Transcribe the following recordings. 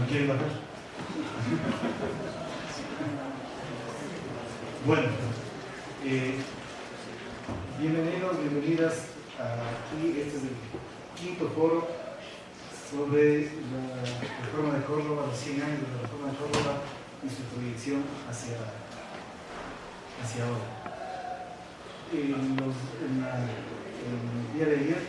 ¿Me quieren bajar? Bueno, bienvenidos, bienvenidas aquí. Este es el quinto foro sobre la reforma de Córdoba, los 100 años de la reforma de Córdoba y su proyección hacia ahora. El día de ayer,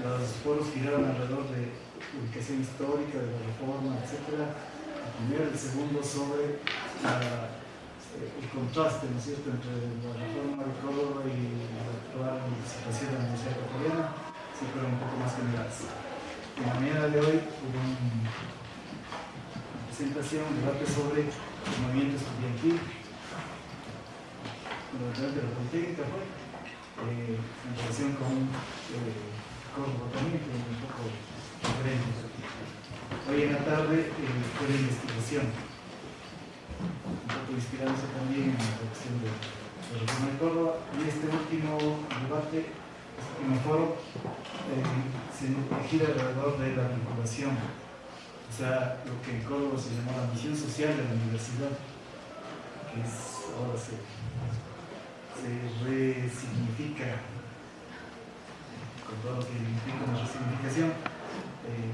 los foros giraron alrededor de ubicación histórica, de la reforma, etc. El primero y el segundo sobre el contraste, ¿no es cierto?, entre la reforma de Córdoba y la actual situación de la Universidad Ecuatoriana, sí, pero un poco más generales. En la mañana de hoy hubo una presentación, un debate sobre el movimiento estudiantil, de la Politécnica fue, en relación con Córdoba también, pero un poco diferente. Hoy en la tarde fue la investigación, un poco inspirándose también en la cuestión de la reforma de Córdoba, y este último debate, este último foro, se gira alrededor de la vinculación, o sea, lo que en Córdoba se llamó la misión social de la universidad, que es, ahora se resignifica, con todo lo que implica una resignificación, el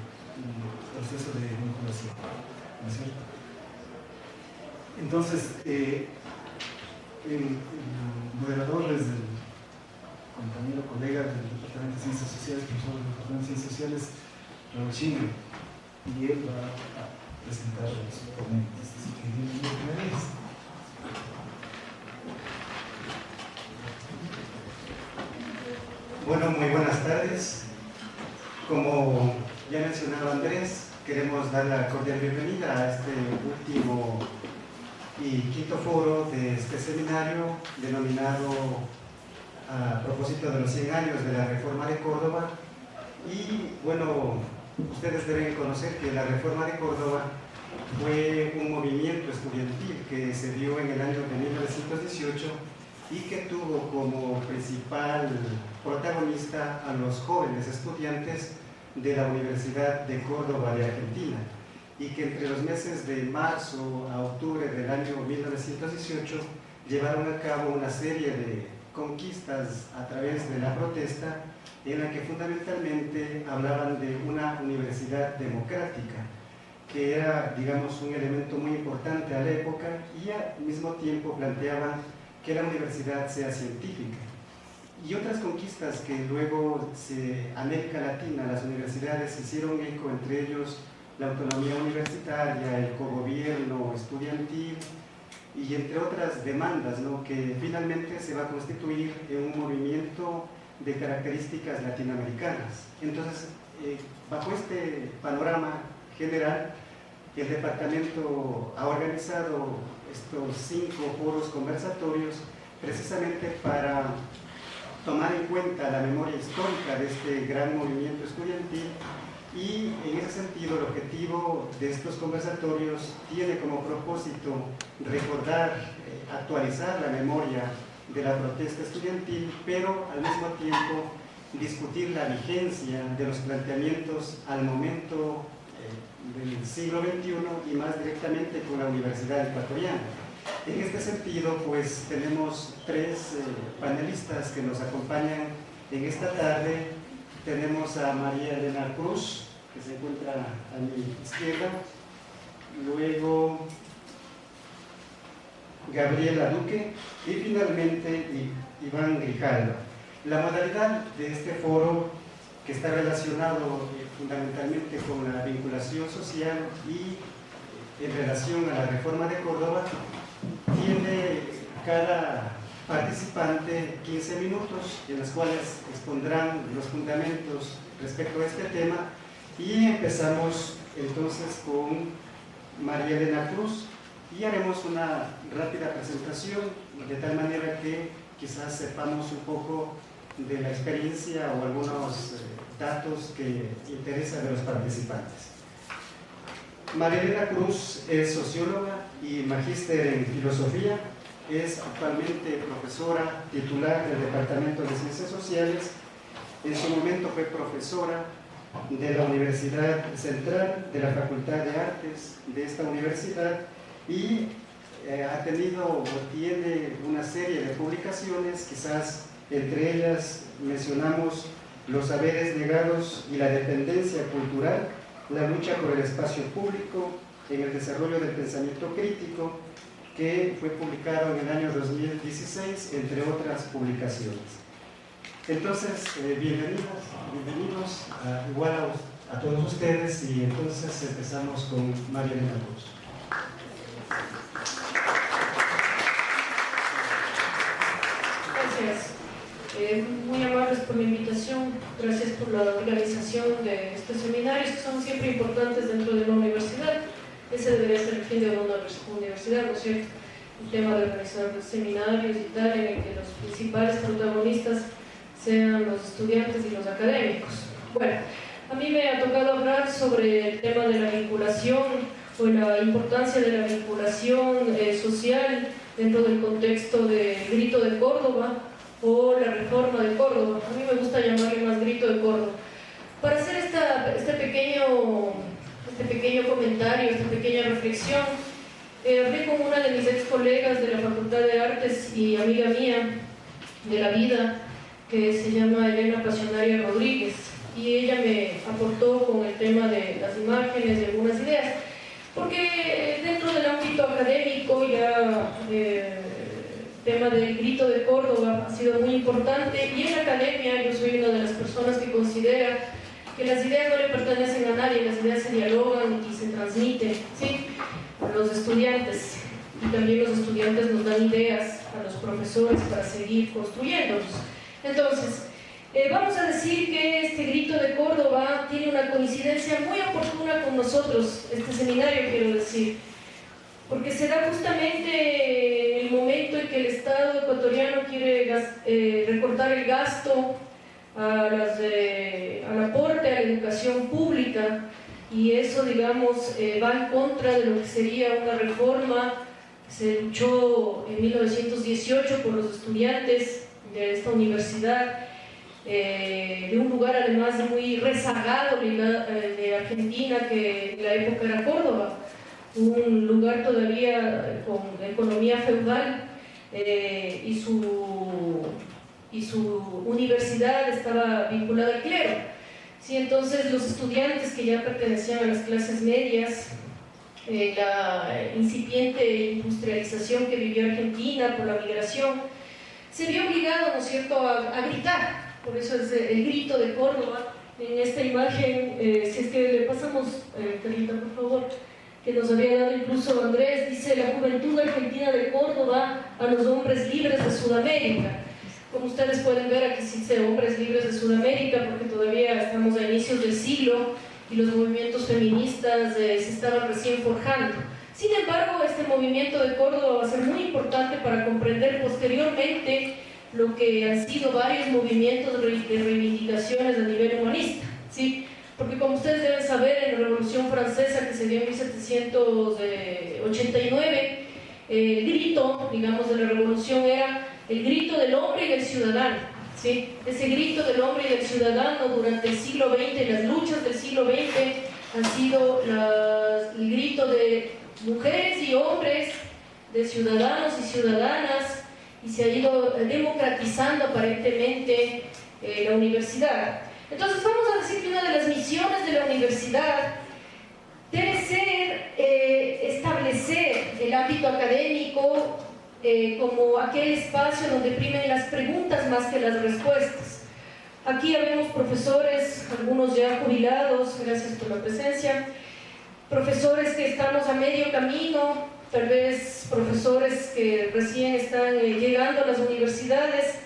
proceso de vinculación, ¿no es cierto? Entonces, el moderador es el compañero, colega del Departamento de Ciencias Sociales, profesor del Departamento de Ciencias Sociales, Raúl Chingre, y él va a presentar a los ponentes. Así que bienvenidos. Bueno, muy buenas tardes. Como ya mencionaba Andrés, queremos dar la cordial bienvenida a este último y quinto foro de este seminario denominado a propósito de los 100 años de la Reforma de Córdoba. Y bueno, ustedes deben conocer que la Reforma de Córdoba fue un movimiento estudiantil que se dio en el año de 1918 y que tuvo como principal protagonista a los jóvenes estudiantes de la Universidad de Córdoba de Argentina, y que entre los meses de marzo a octubre del año 1918 llevaron a cabo una serie de conquistas a través de la protesta, en la que fundamentalmente hablaban de una universidad democrática, que era, digamos, un elemento muy importante a la época, y al mismo tiempo planteaban que la universidad sea científica. Y otras conquistas que luego en América Latina las universidades hicieron eco, entre ellos la autonomía universitaria, el cogobierno estudiantil y entre otras demandas, ¿no?, que finalmente se va a constituir en un movimiento de características latinoamericanas. Entonces, bajo este panorama general, el departamento ha organizado estos 5 foros conversatorios precisamente para tomar en cuenta la memoria histórica de este gran movimiento estudiantil, y en ese sentido el objetivo de estos conversatorios tiene como propósito recordar, actualizar la memoria de la protesta estudiantil, pero al mismo tiempo discutir la vigencia de los planteamientos al momento del siglo XXI y más directamente con la Universidad Ecuatoriana. En este sentido, pues tenemos 3 panelistas que nos acompañan en esta tarde. Tenemos a María Elena Cruz, que se encuentra a mi izquierda, luego Gabriela Duque y finalmente Iván Grijalva. La modalidad de este foro, que está relacionado fundamentalmente con la vinculación social y en relación a la Reforma de Córdoba, tiene cada participante 15 minutos, en los cuales expondrán los fundamentos respecto a este tema, y empezamos entonces con María Elena Cruz y haremos una rápida presentación, de tal manera que quizás sepamos un poco de la experiencia o algunos datos que interesan a los participantes. María Elena Cruz es socióloga y magíster en filosofía. Es actualmente profesora titular del Departamento de Ciencias Sociales. En su momento fue profesora de la Universidad Central, de la Facultad de Artes de esta universidad, y ha tenido o tiene una serie de publicaciones. Quizás entre ellas mencionamos Los saberes negados y la dependencia cultural, la lucha por el espacio público en el desarrollo del pensamiento crítico, que fue publicado en el año 2016, entre otras publicaciones. Entonces, bienvenidos igual a todos ustedes, y entonces empezamos con María Elena Cruz. Gracias. Muy amables por la invitación, gracias por la organización de estos seminarios que son siempre importantes dentro de la universidad. Ese debería ser el fin de una universidad, ¿no es cierto? El tema de organizar seminarios y tal, en el que los principales protagonistas sean los estudiantes y los académicos. Bueno, a mí me ha tocado hablar sobre el tema de la vinculación o la importancia de la vinculación social dentro del contexto del Grito de Córdoba o la Reforma de Córdoba. A mí me gusta llamarle más Grito de Córdoba. Para hacer este pequeño comentario, esta pequeña reflexión, hablé con una de mis ex colegas de la Facultad de Artes y amiga mía de la vida, que se llama Elena Pasionaria Rodríguez, y ella me aportó con el tema de las imágenes y algunas ideas, porque dentro del ámbito académico ya el tema del Grito de Córdoba ha sido muy importante, y en la academia yo soy una de las personas que considera que las ideas no le pertenecen a nadie, las ideas se dialogan y se transmiten, ¿sí?, a los estudiantes, y también los estudiantes nos dan ideas a los profesores para seguir construyéndolos. Entonces, vamos a decir que este Grito de Córdoba tiene una coincidencia muy oportuna con nosotros, este seminario quiero decir, porque se da justamente en el momento en que el Estado ecuatoriano quiere recortar el gasto al aporte a la educación pública, y eso, digamos, va en contra de lo que sería una reforma que se luchó en 1918 por los estudiantes de esta universidad, de un lugar además muy rezagado de Argentina, que en la época era Córdoba, un lugar todavía con economía feudal, y su universidad estaba vinculada al clero. Sí, entonces los estudiantes que ya pertenecían a las clases medias, la incipiente industrialización que vivió Argentina por la migración, se vio obligado, ¿no es cierto?, a gritar. Por eso es el Grito de Córdoba. En esta imagen, si es que le pasamos, Carlita, por favor, que nos había dado incluso Andrés, dice: la juventud argentina de Córdoba a los hombres libres de Sudamérica. Como ustedes pueden ver, aquí sí dice hombres libres de Sudamérica, porque todavía estamos a inicios del siglo y los movimientos feministas se estaban recién forjando. Sin embargo, este movimiento de Córdoba va a ser muy importante para comprender posteriormente lo que han sido varios movimientos de reivindicaciones a nivel humanista, ¿sí? Porque como ustedes deben saber, en la Revolución Francesa, que se dio en 1789, el grito, digamos, de la revolución era el grito del hombre y del ciudadano, ¿sí? Ese grito del hombre y del ciudadano durante el siglo XX, las luchas del siglo XX han sido el grito de mujeres y hombres, de ciudadanos y ciudadanas, y se ha ido democratizando aparentemente la universidad. Entonces vamos a decir que una de las misiones de la universidad debe ser establecer el ámbito académico como aquel espacio donde primen las preguntas más que las respuestas. Aquí habemos profesores, algunos ya jubilados, gracias por la presencia, profesores que estamos a medio camino, tal vez profesores que recién están llegando a las universidades,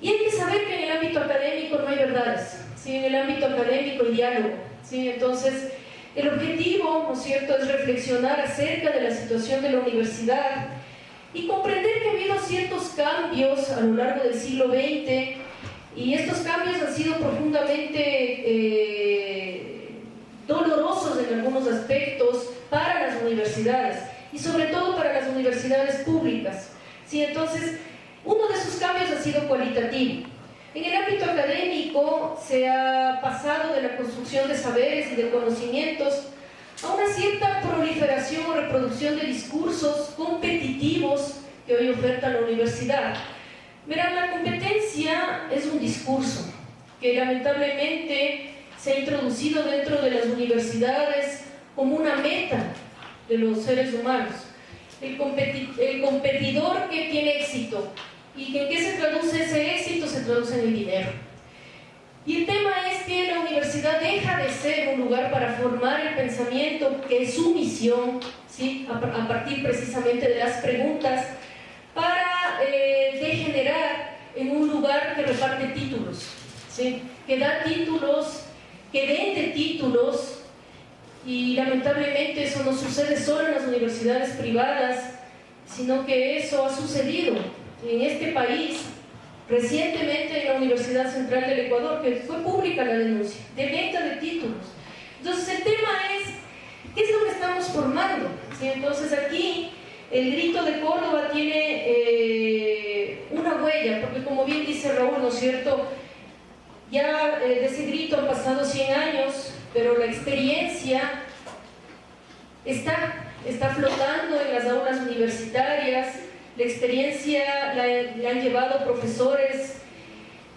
y hay que saber que en el ámbito académico no hay verdades, ¿sí? En el ámbito académico hay diálogo, ¿sí? Entonces el objetivo, ¿no es cierto?, es reflexionar acerca de la situación de la universidad y comprender que ha habido ciertos cambios a lo largo del siglo XX, y estos cambios han sido profundamente dolorosos en algunos aspectos para las universidades, y sobre todo para las universidades públicas, ¿sí? Entonces, uno de esos cambios ha sido cualitativo. En el ámbito académico, académico se ha pasado de la construcción de saberes y de conocimientos a una cierta proliferación o reproducción de discursos competitivos que hoy oferta la universidad. Verán, la competencia es un discurso que lamentablemente se ha introducido dentro de las universidades como una meta de los seres humanos. El competidor que tiene éxito. ¿Y en qué se traduce ese éxito? Se traduce en el dinero. Y el tema es que la universidad deja de ser un lugar para formar el pensamiento, que es su misión, ¿sí? A partir precisamente de las preguntas, para degenerar en un lugar que reparte títulos, ¿sí? Que da títulos, que vende títulos, y lamentablemente eso no sucede solo en las universidades privadas, sino que eso ha sucedido en este país recientemente en la Universidad Central del Ecuador, que fue pública la denuncia de venta de títulos. Entonces el tema es, ¿qué es lo que estamos formando? ¿Sí? Entonces aquí el grito de Córdoba tiene una huella, porque como bien dice Raúl, ¿no es cierto? Ya de ese grito han pasado 100 años, pero la experiencia está flotando en las aulas universitarias. La experiencia la han llevado profesores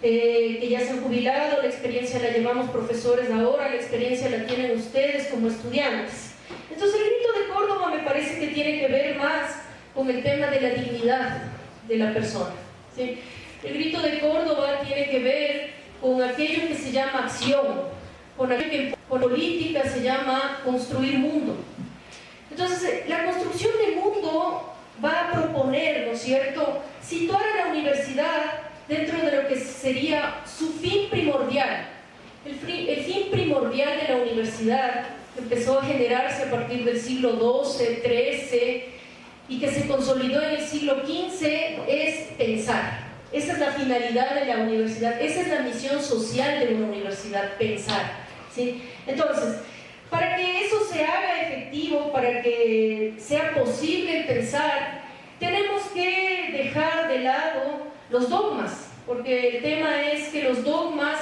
que ya se han jubilado, la experiencia la llevamos profesores ahora, la experiencia la tienen ustedes como estudiantes. Entonces el grito de Córdoba me parece que tiene que ver más con el tema de la dignidad de la persona, ¿sí? El grito de Córdoba tiene que ver con aquello que se llama acción, con aquello que en política se llama construir mundo. Entonces, la construcción del mundo va a proponer, ¿no es cierto?, situar a la universidad dentro de lo que sería su fin primordial. El fin primordial de la universidad empezó a generarse a partir del siglo XII, XIII y que se consolidó en el siglo XV, es pensar. Esa es la finalidad de la universidad, esa es la misión social de una universidad, pensar, ¿sí? Entonces, para que eso se haga efectivo, para que sea posible pensar, tenemos que dejar de lado los dogmas, porque el tema es que los dogmas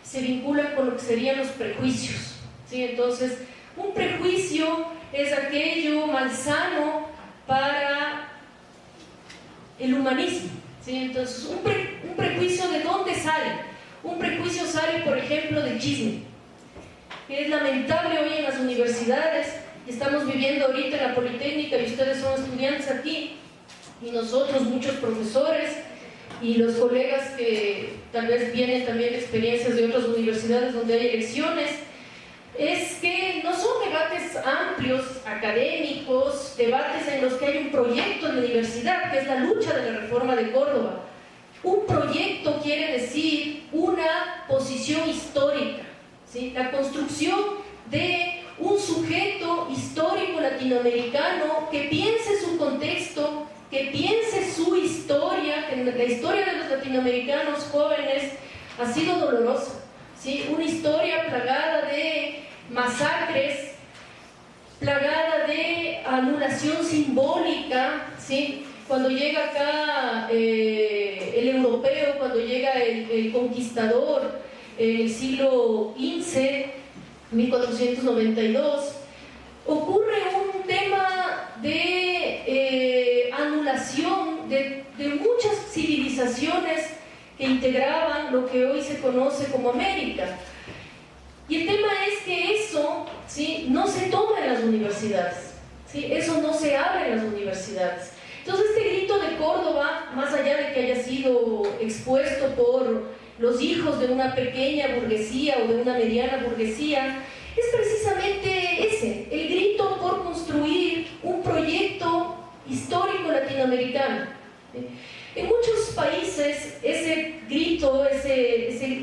se vinculan con lo que serían los prejuicios, ¿sí? Entonces, un prejuicio es aquello malsano para el humanismo, ¿sí? Entonces, un prejuicio, ¿de dónde sale? Un prejuicio sale, por ejemplo, del chisme, que es lamentable hoy en las universidades. Estamos viviendo ahorita en la Politécnica y ustedes son estudiantes aquí, y nosotros, muchos profesores y los colegas que tal vez vienen también de experiencias de otras universidades donde hay elecciones, es que no son debates amplios, académicos, debates en los que hay un proyecto en la universidad, que es la lucha de la reforma de Córdoba. Un proyecto quiere decir una posición histórica, ¿sí? La construcción de un sujeto histórico latinoamericano que piense su contexto, que piense su historia, que la historia de los latinoamericanos jóvenes ha sido dolorosa, ¿sí? Una historia plagada de masacres, plagada de anulación simbólica, ¿sí? Cuando llega acá el europeo, cuando llega el conquistador, el siglo XV, 1492, ocurre un tema de anulación de muchas civilizaciones que integraban lo que hoy se conoce como América. Y el tema es que eso, ¿sí?, no se toma en las universidades, ¿sí? Eso no se abre en las universidades. Entonces este grito de Córdoba, más allá de que haya sido expuesto por los hijos de una pequeña burguesía o de una mediana burguesía, es precisamente ese, el grito por construir un proyecto histórico latinoamericano. En muchos países ese grito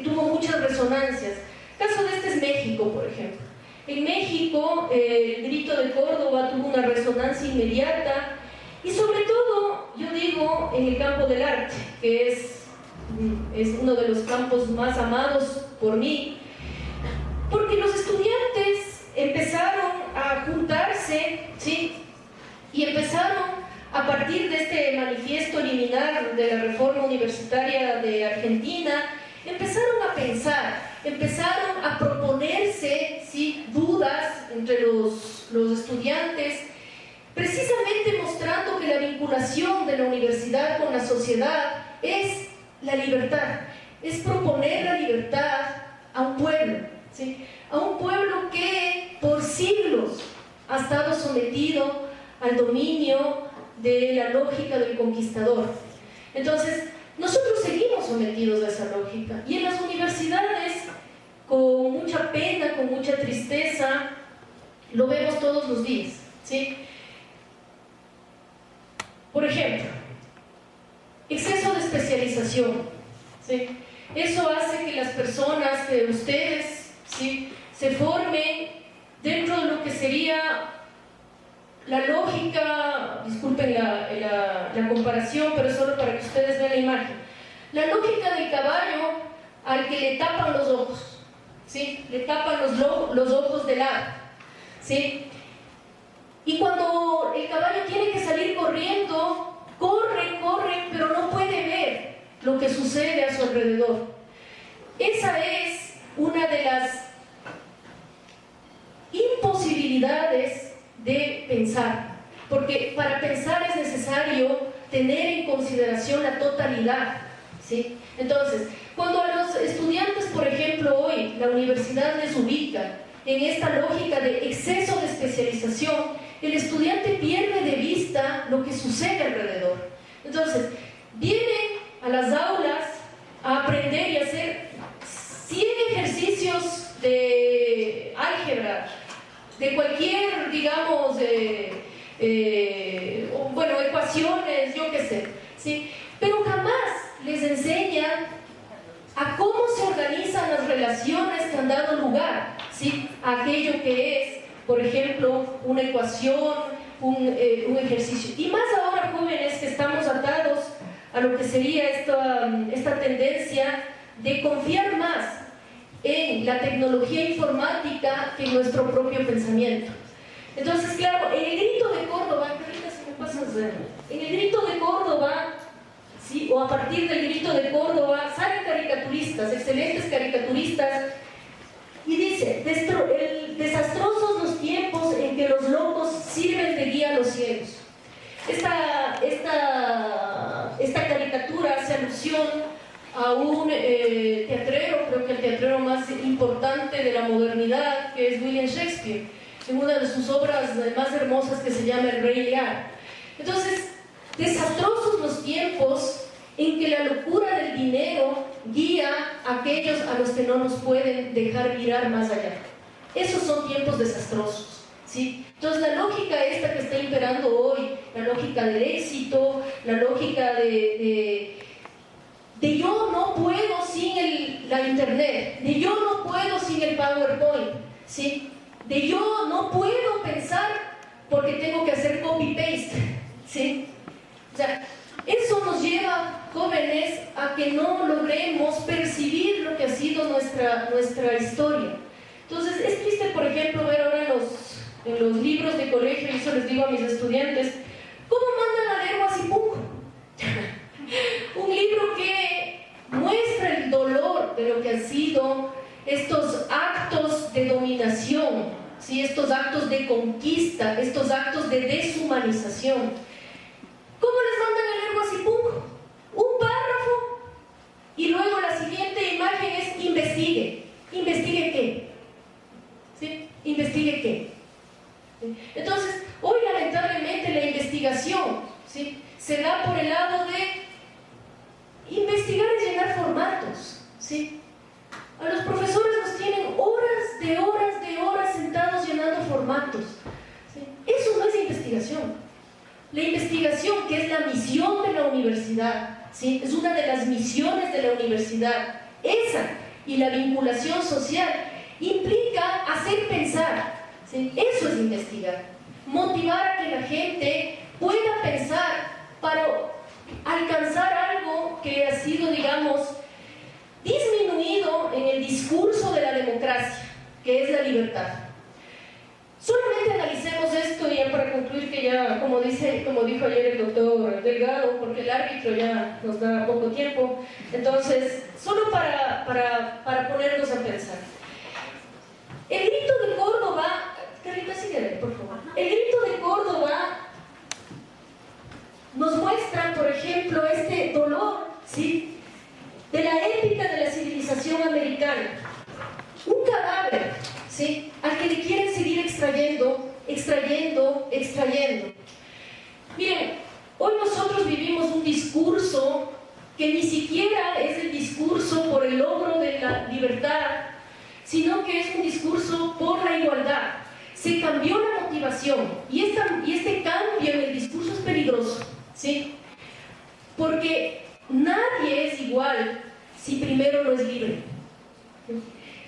tuvo muchas resonancias. El caso de este es México, por ejemplo. En México el grito de Córdoba tuvo una resonancia inmediata y sobre todo, yo digo, en el campo del arte, que es uno de los campos más amados por mí, porque los estudiantes empezaron a juntarse, ¿sí?, y empezaron a partir de este manifiesto liminar de la reforma universitaria de Argentina, empezaron a pensar empezaron a proponerse, ¿sí?, dudas entre los estudiantes, precisamente mostrando que la vinculación de la universidad con la sociedad es la libertad, es proponer la libertad a un pueblo, ¿sí?, a un pueblo que por siglos ha estado sometido al dominio de la lógica del conquistador. Entonces, nosotros seguimos sometidos a esa lógica, y en las universidades, con mucha pena, con mucha tristeza, lo vemos todos los días, ¿sí? Por ejemplo, exceso de especialización, ¿sí? Eso hace que las personas, que ustedes, ¿sí?, se formen dentro de lo que sería la lógica, disculpen la comparación, pero solo para que ustedes vean la imagen, la lógica del caballo al que le tapan los ojos, ¿sí?, le tapan los ojos de lado, ¿sí? Y cuando el caballo tiene que salir corriendo, corre, pero no puede ver lo que sucede a su alrededor. Esa es una de las imposibilidades de pensar, porque para pensar es necesario tener en consideración la totalidad, ¿sí? Entonces, cuando a los estudiantes, por ejemplo, hoy la universidad les ubica en esta lógica de exceso de especialización, el estudiante pierde de vista lo que sucede alrededor. Entonces, vienen a las aulas a aprender y hacer 100 ejercicios de álgebra, de cualquier, digamos, bueno, ecuaciones, yo qué sé, ¿sí? Pero jamás les enseñan a cómo se organizan las relaciones que han dado lugar, ¿sí?, a aquello que es, por ejemplo, una ecuación, un ejercicio. Y más ahora, jóvenes, que estamos atados a lo que sería esta tendencia de confiar más en la tecnología informática que en nuestro propio pensamiento. Entonces, claro, en el Grito de Córdoba, en el Grito de Córdoba, ¿sí?, o a partir del Grito de Córdoba, salen caricaturistas, excelentes caricaturistas, y dice: desastrosos los tiempos en que los locos sirven de guía a los ciegos. Esta caricatura hace alusión a un teatrero, creo que el teatrero más importante de la modernidad, que es William Shakespeare, en una de sus obras más hermosas que se llama El Rey Lear. Entonces, desastrosos los tiempos en que la locura del dinero guía a aquellos a los que no nos pueden dejar mirar más allá. Esos son tiempos desastrosos, ¿sí? Entonces, la lógica esta que está imperando hoy, la lógica del éxito, la lógica de yo no puedo sin la internet, de yo no puedo sin el PowerPoint, ¿sí?, de yo no puedo pensar porque tengo que hacer copy-paste, ¿sí? O sea, eso nos lleva, jóvenes, a que no logremos percibir lo que ha sido nuestra historia. Entonces, es triste, por ejemplo, ver ahora en los libros de colegio, y eso les digo a mis estudiantes, ¿cómo mandan a leer Guasipunco? Un libro que muestra el dolor de lo que han sido estos actos de dominación, ¿sí?, estos actos de conquista, estos actos de deshumanización. ¿Cómo les mandan a leer Guasipunco? Un párrafo y luego la siguiente imagen es investigue. ¿Investigue qué? ¿Sí? ¿Investigue qué? ¿Sí? Entonces, hoy lamentablemente la investigación, ¿sí?, se da por el lado de investigar y llenar formatos, ¿sí? A los profesores nos tienen horas de horas sentados llenando formatos, ¿sí? Eso no es investigación. La investigación, que es la misión de la universidad, ¿sí?, es una de las misiones de la universidad, esa y la vinculación social implica hacer pensar, ¿sí? Eso es investigar, motivar a que la gente pueda pensar para alcanzar algo que ha sido, digamos, disminuido en el discurso de la democracia, que es la libertad. Solamente analicemos esto, ya para concluir, que ya, como dijo ayer el doctor Delgado, porque el árbitro ya nos da poco tiempo, entonces, solo para ponernos a pensar. libertad, sino que es un discurso por la igualdad. Se cambió la motivación y este cambio en el discurso es peligroso, ¿sí? Porque nadie es igual si primero no es libre.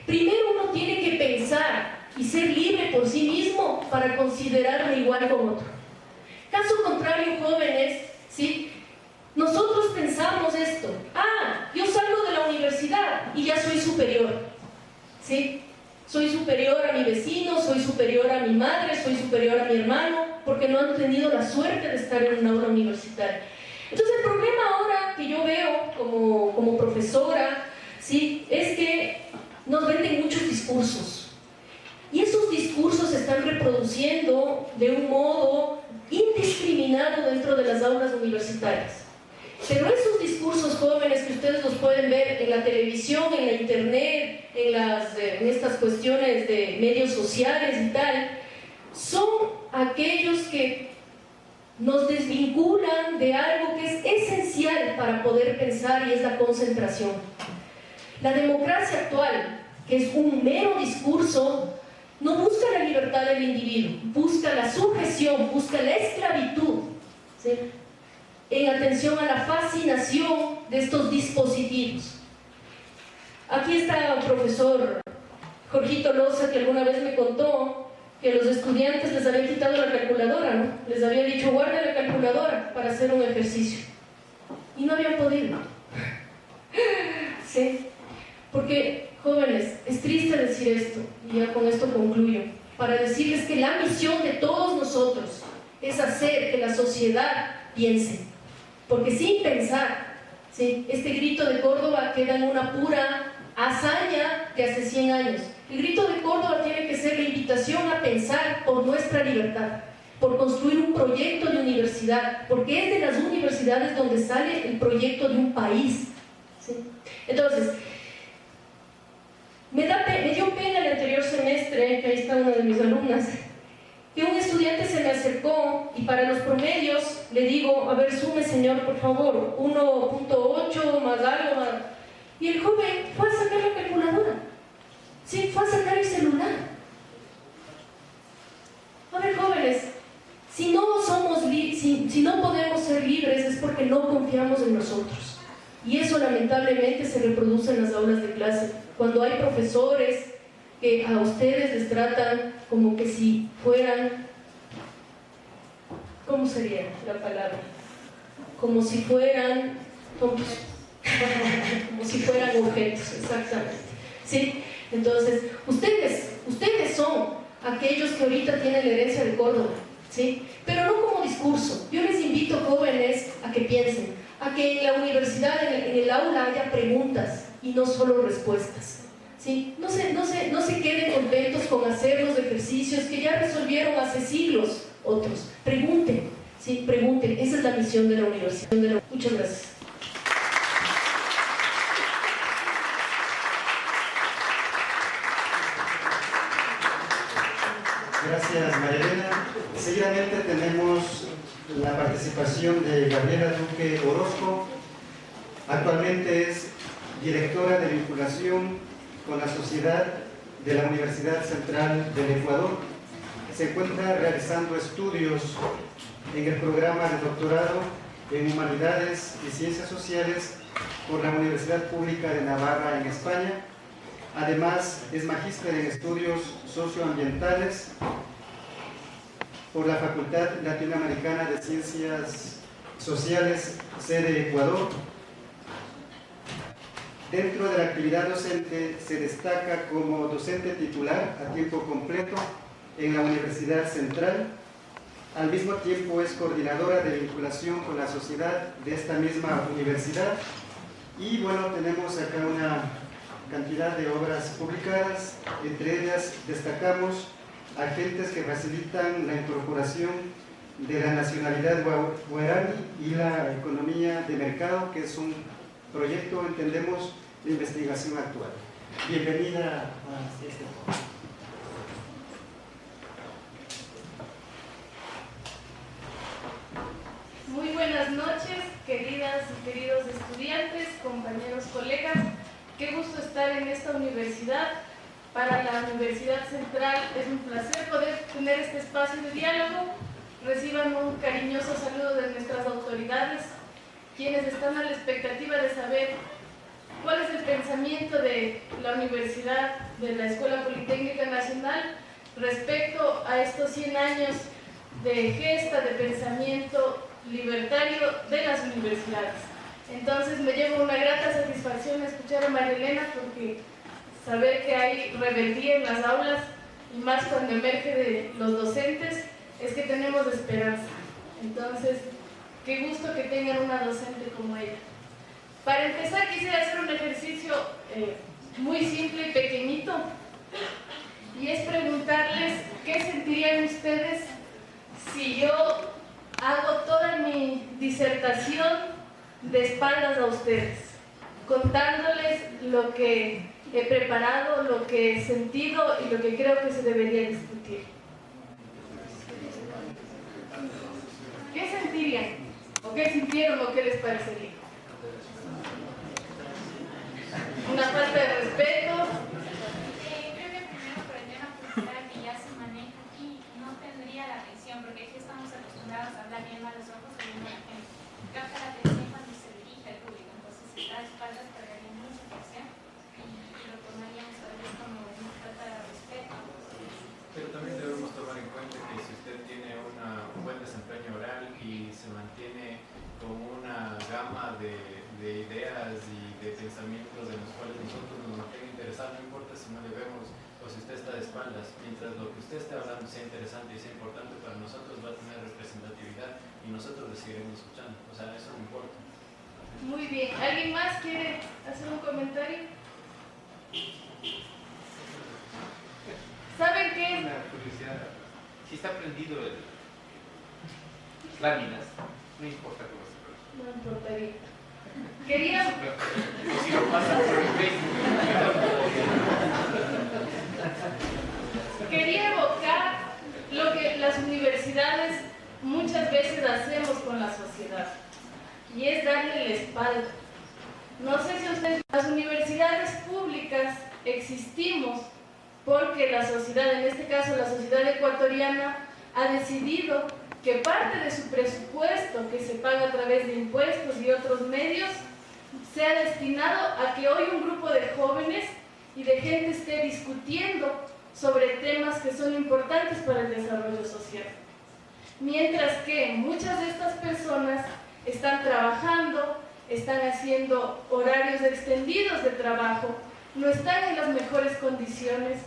Primero uno tiene que pensar y ser libre por sí mismo para considerarme igual con otro. Caso contrario, jóvenes, ¿sí? Nosotros pensamos esto: yo salgo de la universidad y ya soy superior, ¿sí? Soy superior a mi vecino, soy superior a mi madre, soy superior a mi hermano, porque no han tenido la suerte de estar en una aula universitaria. Entonces el problema ahora que yo veo como profesora, ¿sí?, es que nos venden muchos discursos. Y esos discursos se están reproduciendo de un modo indiscriminado dentro de las aulas universitarias. Pero esos discursos, jóvenes, que ustedes los pueden ver en la televisión, en la internet, en estas cuestiones de medios sociales y tal, son aquellos que nos desvinculan de algo que es esencial para poder pensar, y es la concentración. La democracia actual, que es un mero discurso, no busca la libertad del individuo, busca la sujeción, busca la esclavitud, ¿sí?, en atención a la fascinación de estos dispositivos. Aquí está el profesor Jorgito Loza, que alguna vez me contó que a los estudiantes les habían quitado la calculadora, ¿no? Les había dicho: guarda la calculadora para hacer un ejercicio. Y no habían podido. ¿Sí? Porque, jóvenes, es triste decir esto, y ya con esto concluyo, para decirles que la misión de todos nosotros es hacer que la sociedad piense. Porque sin pensar, ¿sí?, este grito de Córdoba queda en una pura hazaña de hace 100 años. El grito de Córdoba tiene que ser la invitación a pensar por nuestra libertad, por construir un proyecto de universidad, porque es de las universidades donde sale el proyecto de un país, ¿sí? Entonces, me dio pena el anterior semestre, que ahí está una de mis alumnas, que un estudiante se me acercó y para los promedios le digo: a ver, sume, señor, por favor, 1.8 más algo más. Y el joven fue a sacar la calculadora, sí, fue a sacar el celular. A ver, jóvenes, si no podemos ser libres es porque no confiamos en nosotros. Y eso lamentablemente se reproduce en las aulas de clase, cuando hay profesores que a ustedes les tratan como que si fueran, ¿cómo sería la palabra? Como si fueran tontos, como si fueran objetos, exactamente, ¿sí? Entonces, ustedes son aquellos que ahorita tienen la herencia de Córdoba, ¿sí? Pero no como discurso. Yo les invito, jóvenes, a que piensen, a que en la universidad, en el aula, haya preguntas y no solo respuestas. ¿Sí? No se queden contentos con hacer los ejercicios que ya resolvieron hace siglos otros. Pregunten, ¿sí? Pregunten. Esa es la misión de la universidad. Muchas gracias. Gracias, María Elena. Seguidamente tenemos la participación de Gabriela Duque Orozco. Actualmente es directora de vinculación con la sociedad de la Universidad Central del Ecuador. Se encuentra realizando estudios en el programa de doctorado en Humanidades y Ciencias Sociales por la Universidad Pública de Navarra en España. Además, es magíster en estudios socioambientales por la Facultad Latinoamericana de Ciencias Sociales, sede Ecuador. Dentro de la actividad docente se destaca como docente titular a tiempo completo en la Universidad Central. Al mismo tiempo es coordinadora de vinculación con la sociedad de esta misma universidad. Y bueno, tenemos acá una cantidad de obras publicadas. Entre ellas destacamos Agentes que facilitan la incorporación de la nacionalidad guaraní y la economía de mercado, que es un proyecto, entendemos, de investigación actual. Bienvenida a este foro. Muy buenas noches, queridas y queridos estudiantes, compañeros, colegas. Qué gusto estar en esta universidad. Para la Universidad Central es un placer poder tener este espacio de diálogo. Reciban un cariñoso saludo de nuestras autoridades, quienes están a la expectativa de saber cuál es el pensamiento de la Universidad, de la Escuela Politécnica Nacional, respecto a estos 100 años de gesta, de pensamiento libertario de las universidades. Entonces me llevo una grata satisfacción escuchar a María Elena, porque saber que hay rebeldía en las aulas, y más cuando emerge de los docentes, es que tenemos esperanza. Entonces, qué gusto que tengan una docente como ella. Para empezar, quisiera hacer un ejercicio muy simple y pequeñito, y es preguntarles qué sentirían ustedes si yo hago toda mi disertación de espaldas a ustedes, contándoles lo que he preparado, lo que he sentido y lo que creo que se debería discutir. ¿Qué sentirían? ¿O qué sintieron o qué les parecería? ¿Una falta de respeto? Creo que primero por el tema cultural que ya se maneja aquí, no tendría la atención, porque aquí estamos acostumbrados a hablar viendo a los ojos o viendo a la gente. Capta la atención cuando se dirige al público, entonces si está a espaldas perdería mucha atención y lo tomaríamos a veces como una falta de respeto. Pero también debemos tomar en cuenta que si usted tiene un buen desempeño oral y se mantiene con una gama de ideas y de pensamientos en los cuales nosotros nos mantenga interesados, no importa si no le vemos o si usted está de espaldas, mientras lo que usted esté hablando sea interesante y sea importante para nosotros, va a tener representatividad y nosotros le seguiremos escuchando, o sea, eso no importa. Muy bien, ¿alguien más quiere hacer un comentario? ¿Saben qué? Una curiosidad, si está prendido las láminas, no importa cómo se ve. No importaría. Quería... Si no pasa por el Facebook. Quería evocar lo que las universidades muchas veces hacemos con la sociedad, y es darle la espalda. No sé si ustedes, las universidades públicas existimos porque la sociedad, en este caso la sociedad ecuatoriana, ha decidido que parte de su presupuesto, que se paga a través de impuestos y otros medios, sea destinado a que hoy un grupo de jóvenes y de gente esté discutiendo sobre temas que son importantes para el desarrollo social. Mientras que muchas de estas personas están trabajando, están haciendo horarios extendidos de trabajo, no están en las mejores condiciones,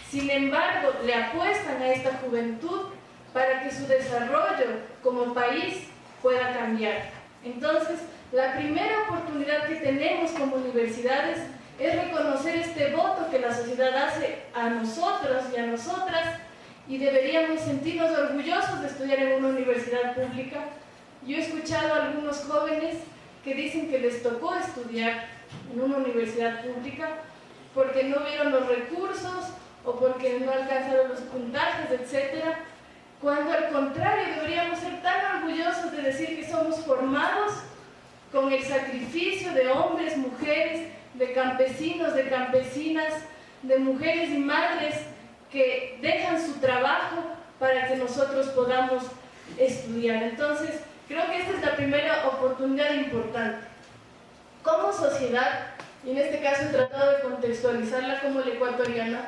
sin embargo, le apuestan a esta juventud para que su desarrollo como país pueda cambiar. Entonces, la primera oportunidad que tenemos como universidades es reconocer este voto que la sociedad hace a nosotros y a nosotras, y deberíamos sentirnos orgullosos de estudiar en una universidad pública. Yo he escuchado a algunos jóvenes que dicen que les tocó estudiar en una universidad pública porque no vieron los recursos o porque no alcanzaron los puntajes, etc. Cuando al contrario deberíamos ser tan orgullosos de decir que somos formados con el sacrificio de hombres, mujeres, de campesinos, de campesinas, de mujeres y madres que dejan su trabajo para que nosotros podamos estudiar. Entonces, creo que esta es la primera oportunidad importante. Como sociedad, y en este caso he tratado de contextualizarla como la ecuatoriana,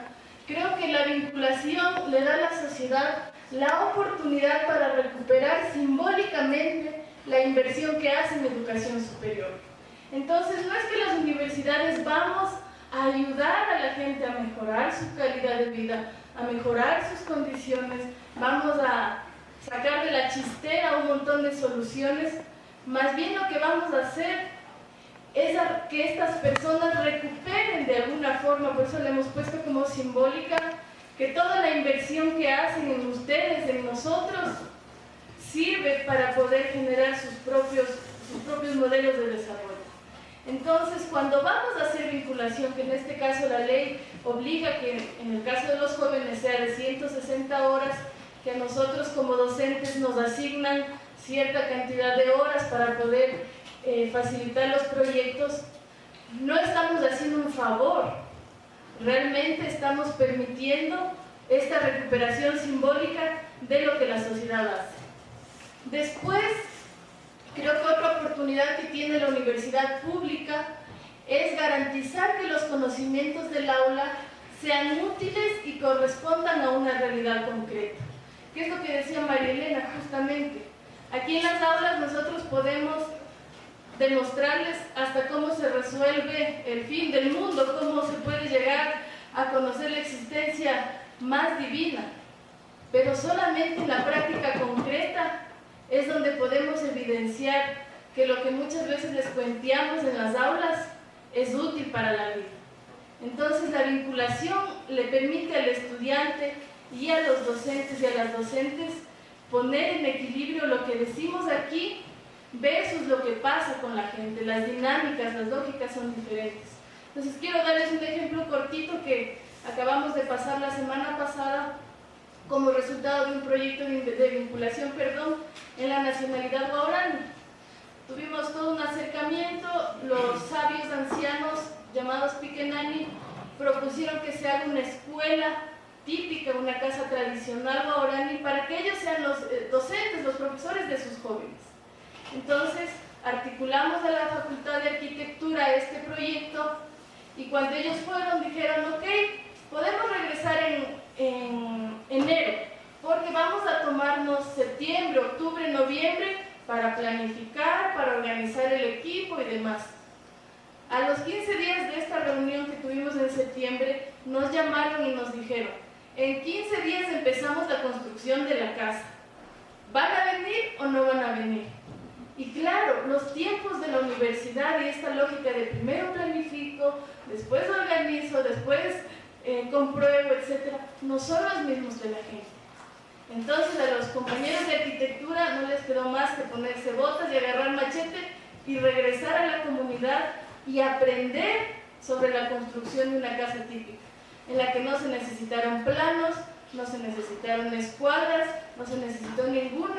creo que la vinculación le da a la sociedad la oportunidad para recuperar simbólicamente la inversión que hace en educación superior. Entonces, no es que las universidades vamos a ayudar a la gente a mejorar su calidad de vida, a mejorar sus condiciones, vamos a sacar de la chistera un montón de soluciones. Más bien lo que vamos a hacer es que estas personas recuperen de alguna forma, por eso le hemos puesto como simbólica, que toda la inversión que hacen en ustedes, en nosotros, sirve para poder generar sus propios modelos de desarrollo. Entonces, cuando vamos a hacer vinculación, que en este caso la ley obliga que en el caso de los jóvenes sea de 160 horas, que a nosotros como docentes nos asignan cierta cantidad de horas para poder facilitar los proyectos, no estamos haciendo un favor, realmente estamos permitiendo esta recuperación simbólica de lo que la sociedad hace. Después, creo que otra oportunidad que tiene la universidad pública es garantizar que los conocimientos del aula sean útiles y correspondan a una realidad concreta. ¿Qué es lo que decía María Elena justamente? Aquí en las aulas nosotros podemos demostrarles hasta cómo se resuelve el fin del mundo, cómo se puede llegar a conocer la existencia más divina, pero solamente en la práctica concreta es donde podemos evidenciar que lo que muchas veces les cuenteamos en las aulas es útil para la vida. Entonces la vinculación le permite al estudiante y a los docentes y a las docentes poner en equilibrio lo que decimos aquí versus lo que pasa con la gente. Las dinámicas, las lógicas son diferentes. Entonces quiero darles un ejemplo cortito que acabamos de pasar la semana pasada como resultado de un proyecto de vinculación, en la nacionalidad guaraní. Tuvimos todo un acercamiento, los sabios ancianos llamados Piquenani propusieron que se haga una escuela típica, una casa tradicional guaraní, para que ellos sean los docentes, los profesores de sus jóvenes. Entonces, articulamos a la Facultad de Arquitectura este proyecto y cuando ellos fueron dijeron, ok, podemos regresar en enero, porque vamos a tomarnos septiembre, octubre, noviembre para planificar, para organizar el equipo y demás. A los 15 días de esta reunión que tuvimos en septiembre, nos llamaron y nos dijeron, en 15 días empezamos la construcción de la casa. ¿Van a venir o no van a venir? Y claro, los tiempos de la universidad y esta lógica de primero planifico, después organizo, después compruebo, etc., no son los mismos de la gente. Entonces a los compañeros de arquitectura no les quedó más que ponerse botas y agarrar machete y regresar a la comunidad y aprender sobre la construcción de una casa típica, en la que no se necesitaron planos, no se necesitaron escuadras, no se necesitó ningún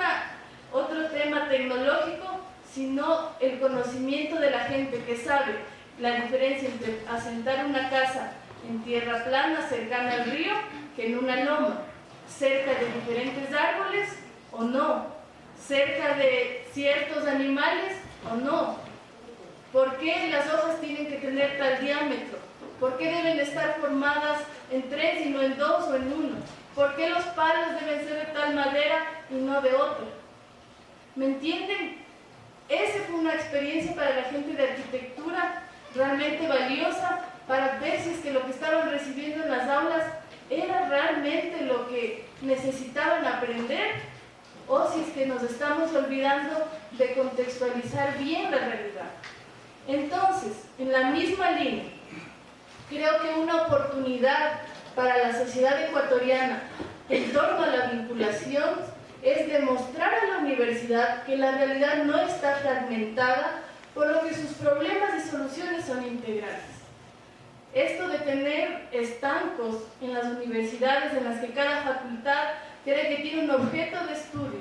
otro tema tecnológico, sino el conocimiento de la gente que sabe la diferencia entre asentar una casa en tierra plana cercana al río que en una loma, cerca de diferentes árboles o no, cerca de ciertos animales o no. ¿Por qué las hojas tienen que tener tal diámetro? ¿Por qué deben estar formadas en 3 y no en 2 o en 1? ¿Por qué los palos deben ser de tal madera y no de otra? ¿Me entienden? Esa fue una experiencia para la gente de arquitectura realmente valiosa para ver si es que lo que estaban recibiendo en las aulas era realmente lo que necesitaban aprender o si es que nos estamos olvidando de contextualizar bien la realidad. Entonces, en la misma línea, creo que una oportunidad para la sociedad ecuatoriana en torno a la vinculación es demostrar a la universidad que la realidad no está fragmentada, por lo que sus problemas y soluciones son integrales. Esto de tener estancos en las universidades en las que cada facultad cree que tiene un objeto de estudio,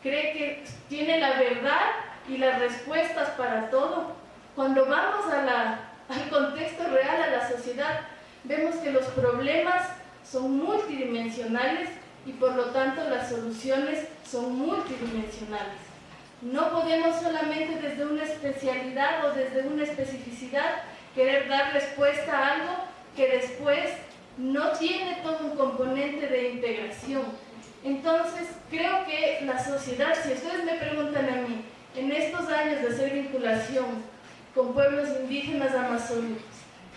cree que tiene la verdad y las respuestas para todo, cuando vamos al contexto real, a la sociedad, vemos que los problemas son multidimensionales y por lo tanto las soluciones son multidimensionales. No podemos solamente desde una especialidad o desde una especificidad querer dar respuesta a algo que después no tiene todo un componente de integración. Entonces, creo que la sociedad, si ustedes me preguntan a mí, en estos años de hacer vinculación con pueblos indígenas amazónicos,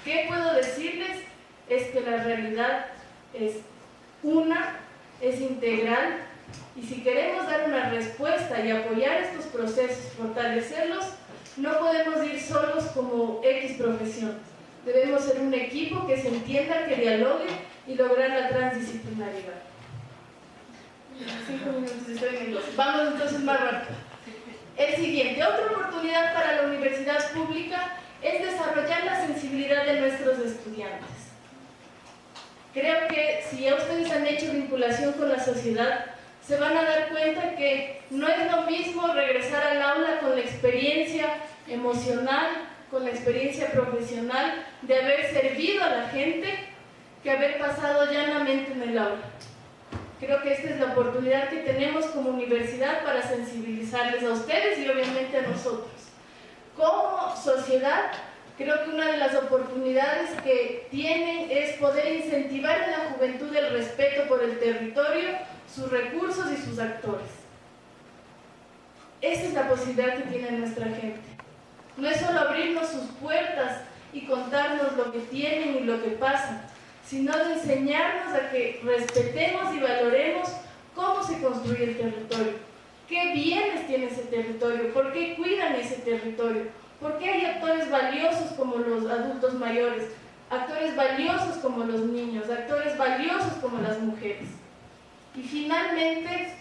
¿qué puedo decirles? Es que la realidad es una, es integral, y si queremos dar una respuesta y apoyar estos procesos, fortalecerlos, no podemos ir solos como X profesión. Debemos ser un equipo que se entienda, que dialogue y lograr la transdisciplinaridad. 5 minutos estoy en el 12. Vamos entonces más rápido. El siguiente, otra oportunidad para la universidad pública es desarrollar la sensibilidad de nuestros estudiantes. Creo que si ya ustedes han hecho vinculación con la sociedad, se van a dar cuenta que no es lo mismo regresar al aula con la experiencia emocional, con la experiencia profesional de haber servido a la gente que haber pasado llanamente en el aula. Creo que esta es la oportunidad que tenemos como universidad para sensibilizarles a ustedes y obviamente a nosotros. Como sociedad, creo que una de las oportunidades que tienen es poder incentivar en la juventud el respeto por el territorio, sus recursos y sus actores. Esa es la posibilidad que tiene nuestra gente. No es solo abrirnos sus puertas y contarnos lo que tienen y lo que pasa, sino de enseñarnos a que respetemos y valoremos cómo se construye el territorio, qué bienes tiene ese territorio, por qué cuidan ese territorio, por qué hay actores valiosos como los adultos mayores, actores valiosos como los niños, actores valiosos como las mujeres. Y finalmente,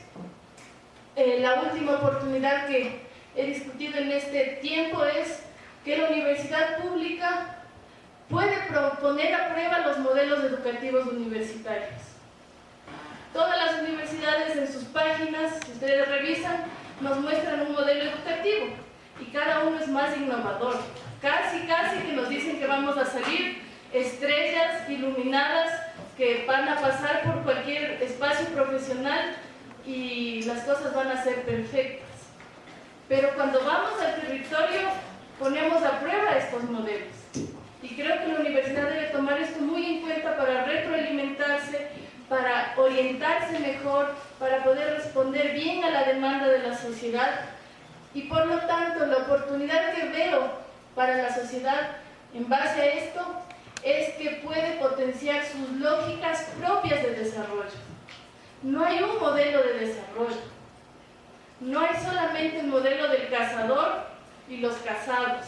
la última oportunidad que he discutido en este tiempo es que la universidad pública puede poner a prueba los modelos educativos universitarios. Todas las universidades en sus páginas, si ustedes revisan, nos muestran un modelo educativo y cada uno es más innovador. Casi que nos dicen que vamos a salir estrellas iluminadas que van a pasar por cualquier espacio profesional y las cosas van a ser perfectas. Pero cuando vamos al territorio, ponemos a prueba estos modelos. Y creo que la universidad debe tomar esto muy en cuenta para retroalimentarse, para orientarse mejor, para poder responder bien a la demanda de la sociedad. Y por lo tanto, la oportunidad que veo para la sociedad en base a esto es que puede potenciar sus lógicas propias de desarrollo. No hay un modelo de desarrollo. No hay solamente el modelo del cazador y los cazados.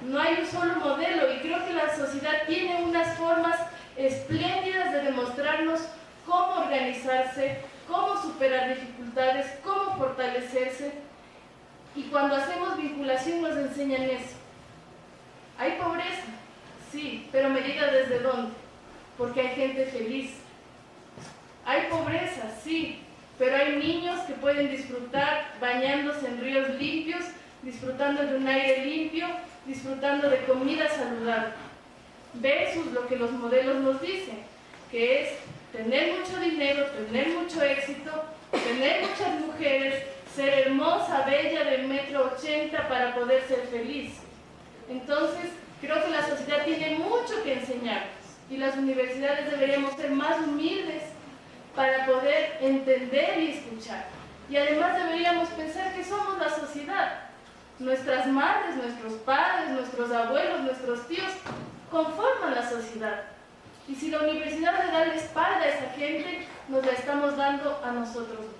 No hay un solo modelo y creo que la sociedad tiene unas formas espléndidas de demostrarnos cómo organizarse, cómo superar dificultades, cómo fortalecerse. Y cuando hacemos vinculación nos enseñan eso. Hay pobreza, sí, pero medida desde dónde, porque hay gente feliz. Hay pobreza, sí, pero hay niños que pueden disfrutar bañándose en ríos limpios, disfrutando de un aire limpio, disfrutando de comida saludable, versus lo que los modelos nos dicen, que es tener mucho dinero, tener mucho éxito, tener muchas mujeres, ser hermosa, bella, de 1,80 m para poder ser feliz. Entonces, creo que la sociedad tiene mucho que enseñarnos y las universidades deberíamos ser más humildes para poder entender y escuchar. Y además deberíamos pensar que somos la sociedad. Nuestras madres, nuestros padres, nuestros abuelos, nuestros tíos conforman la sociedad. Y si la universidad le da la espalda a esa gente, nos la estamos dando a nosotros mismos.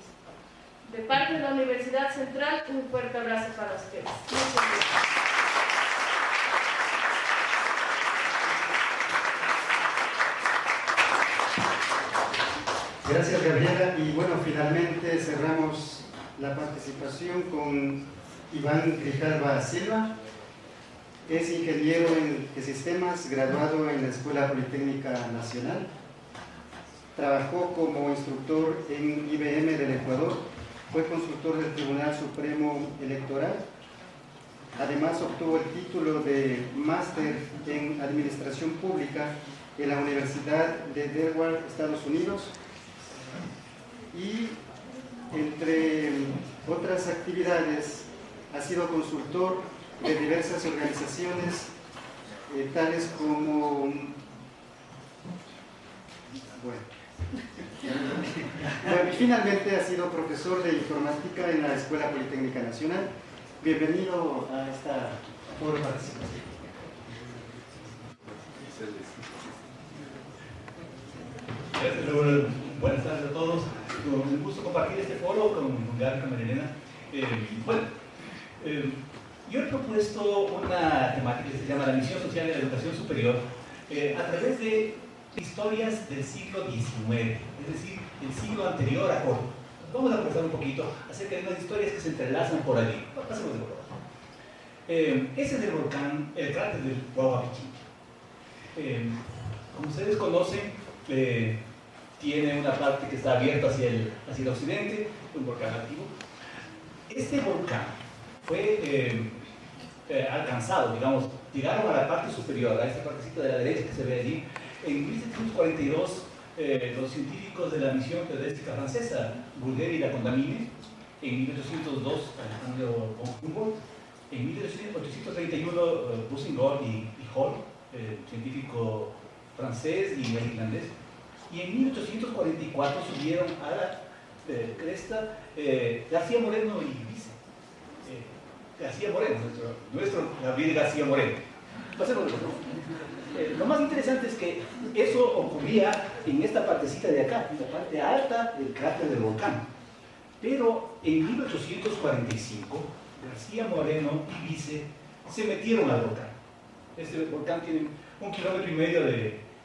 De parte de la Universidad Central, un fuerte abrazo para ustedes. Muchas gracias. Gracias, Gabriela. Y bueno, finalmente cerramos la participación con Iván Grijalva Silva. Es ingeniero de sistemas, graduado en la Escuela Politécnica Nacional. Trabajó como instructor en IBM del Ecuador. Fue consultor del Tribunal Supremo Electoral. Además, obtuvo el título de máster en Administración Pública en la Universidad de Delaware, Estados Unidos. Y entre otras actividades ha sido consultor de diversas organizaciones tales como finalmente ha sido profesor de informática en la Escuela Politécnica Nacional. Bienvenido a esta foro participación. Buenas tardes a todos. Con gusto compartir este foro con Gabriela Marilena. Yo he propuesto una temática que se llama la misión social de la educación superior a través de historias del siglo XIX, es decir, el siglo anterior a Córdoba. Vamos a conversar un poquito acerca de unas historias que se entrelazan por allí. Pasemos de Córdoba. Ese es el volcán, el cráter del Huahuapichí. Como ustedes conocen, tiene una parte que está abierta hacia el occidente, un volcán activo. Este volcán fue alcanzado, digamos, llegaron a la parte superior, a esta partecita de la derecha que se ve allí. En 1742, los científicos de la misión geodésica francesa, Bulguer y Lacondamine, en 1802, Alejandro von Humboldt, en 1831, Boussinger y Hall, científico francés y irlandés, y en 1844 subieron a la cresta García Moreno y Vice. García Moreno, nuestro Gabriel García Moreno. Pasemos de lo más interesante es que eso ocurría en esta partecita de acá, en la parte alta del cráter del volcán. Pero en 1845, García Moreno y Vice se metieron al volcán. Este volcán tiene 1,5 kilómetros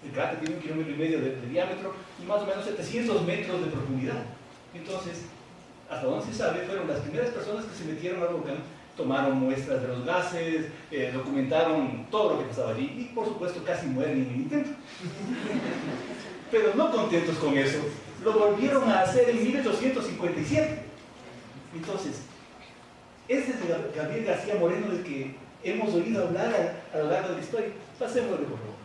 el cráter tiene 1,5 kilómetros de diámetro y más o menos 700 metros de profundidad. Entonces, hasta donde se sabe, fueron las primeras personas que se metieron al volcán, tomaron muestras de los gases, documentaron todo lo que pasaba allí y, por supuesto, casi mueren en el intento. Pero no contentos con eso, lo volvieron a hacer en 1857. Entonces, ese es el Gabriel García Moreno del que hemos oído hablar a lo largo de la historia. Pasémosle, por favor.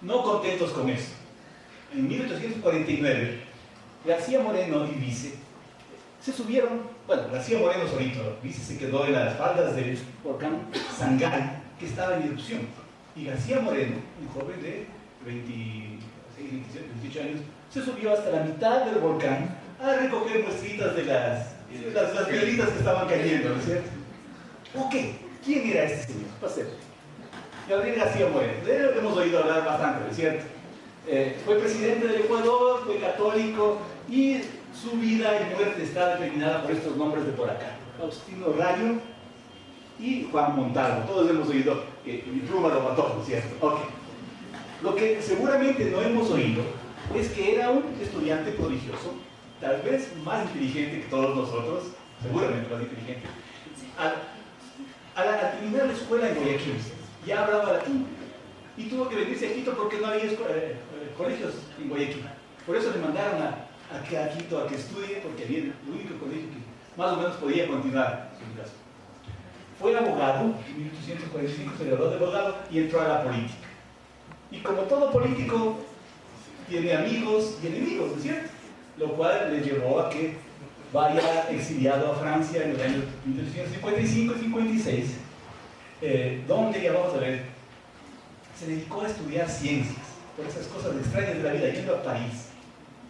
No contentos con eso, en 1849, García Moreno y Vice se subieron, bueno, García Moreno solito, Vice se quedó en las faldas del volcán Sangay, que estaba en erupción. Y García Moreno, un joven de 28 años, se subió hasta la mitad del volcán a recoger muestritas de las piedritas que estaban cayendo, ¿no es cierto? Ok, ¿quién era este señor? Pasemos. Gabriel García Moreno, de él hemos oído hablar bastante, ¿no es cierto? Fue presidente del Ecuador, fue católico y su vida y muerte está determinada por estos nombres de por acá: Faustino Rayo y Juan Montalvo. Todos hemos oído que mi pluma lo mató, ¿no es cierto? Ok. Lo que seguramente no hemos oído es que era un estudiante prodigioso, tal vez más inteligente que todos nosotros, seguramente más inteligente. Al terminar la escuela en Guayaquil, ya hablaba latín y tuvo que venirse a Quito porque no había colegios en Guayaquil. Por eso le mandaron a Quito a que estudie, porque había el único colegio que más o menos podía continuar su caso. Fue abogado, en 1845 se graduó de abogado y entró a la política. Y como todo político, tiene amigos y enemigos, ¿no es cierto? Lo cual le llevó a que vaya exiliado a Francia en los años 1855 y 56, donde, ya vamos a ver, se dedicó a estudiar ciencias, por esas cosas extrañas de la vida, yendo a París.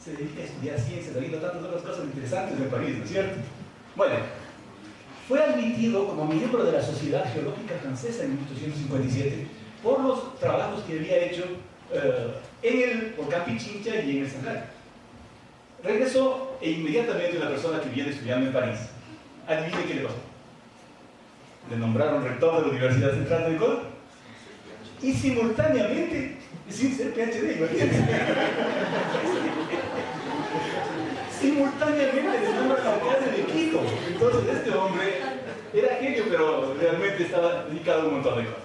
Se dedica a estudiar ciencias, habiendo tantas otras cosas interesantes en París, ¿no es cierto? Bueno, fue admitido como miembro de la Sociedad Geológica Francesa en 1857 por los trabajos que había hecho en el volcán Pichincha y en el Sangay. Regresó e inmediatamente una persona que viene estudiando en París, adivine qué le pasó. Le nombraron rector de la Universidad Central del Ecuador y simultáneamente, sin ser PhD, imagínense, simultáneamente le nombran alcalde de Quito. Entonces este hombre era genio, pero realmente estaba dedicado a un montón de cosas.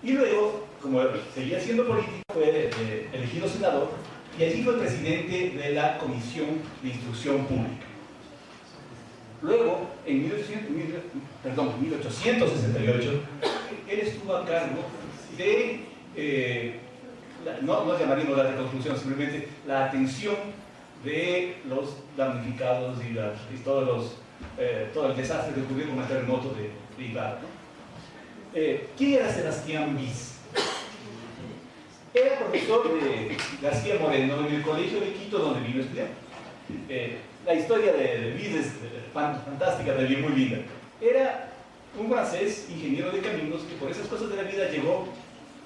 Y luego, como seguía siendo político, fue elegido senador y allí fue presidente de la Comisión de Instrucción Pública. Luego, en 1868, él estuvo a cargo de, no llamaríamos la reconstrucción, simplemente la atención de los damnificados y todo el desastre que ocurrió con el terremoto de Ibarra, ¿no? ¿Quién era Sebastián Viz? Era profesor de García Moreno en el colegio de Quito, donde vino estudiando. La historia de Viz es fantástica, también muy linda. Era un francés, ingeniero de caminos, que por esas cosas de la vida llegó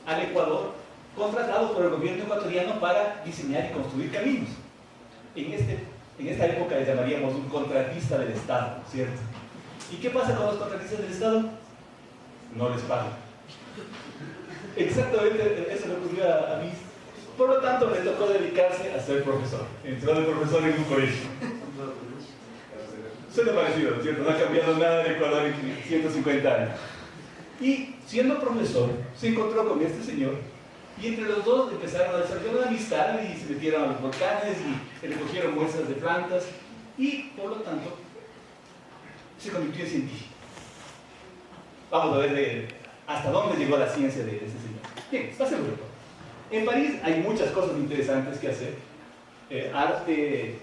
al Ecuador, contratado por el gobierno ecuatoriano para diseñar y construir caminos. En esta época le llamaríamos un contratista del Estado, ¿cierto? ¿Y qué pasa con los contratistas del Estado? No les pagan. Exactamente eso le ocurrió a mí. Por lo tanto, le tocó dedicarse a ser profesor. Entró de profesor en un colegio. Suena parecido, ¿no es cierto? No ha cambiado nada en Ecuador en 150 años. Y siendo profesor, se encontró con este señor y entre los dos empezaron a desarrollar una amistad y se metieron a los volcanes y recogieron muestras de plantas y, por lo tanto, se convirtió en científico. Vamos a ver hasta dónde llegó la ciencia de ese señor. Bien, va a ser Europa. En París hay muchas cosas interesantes que hacer. Arte,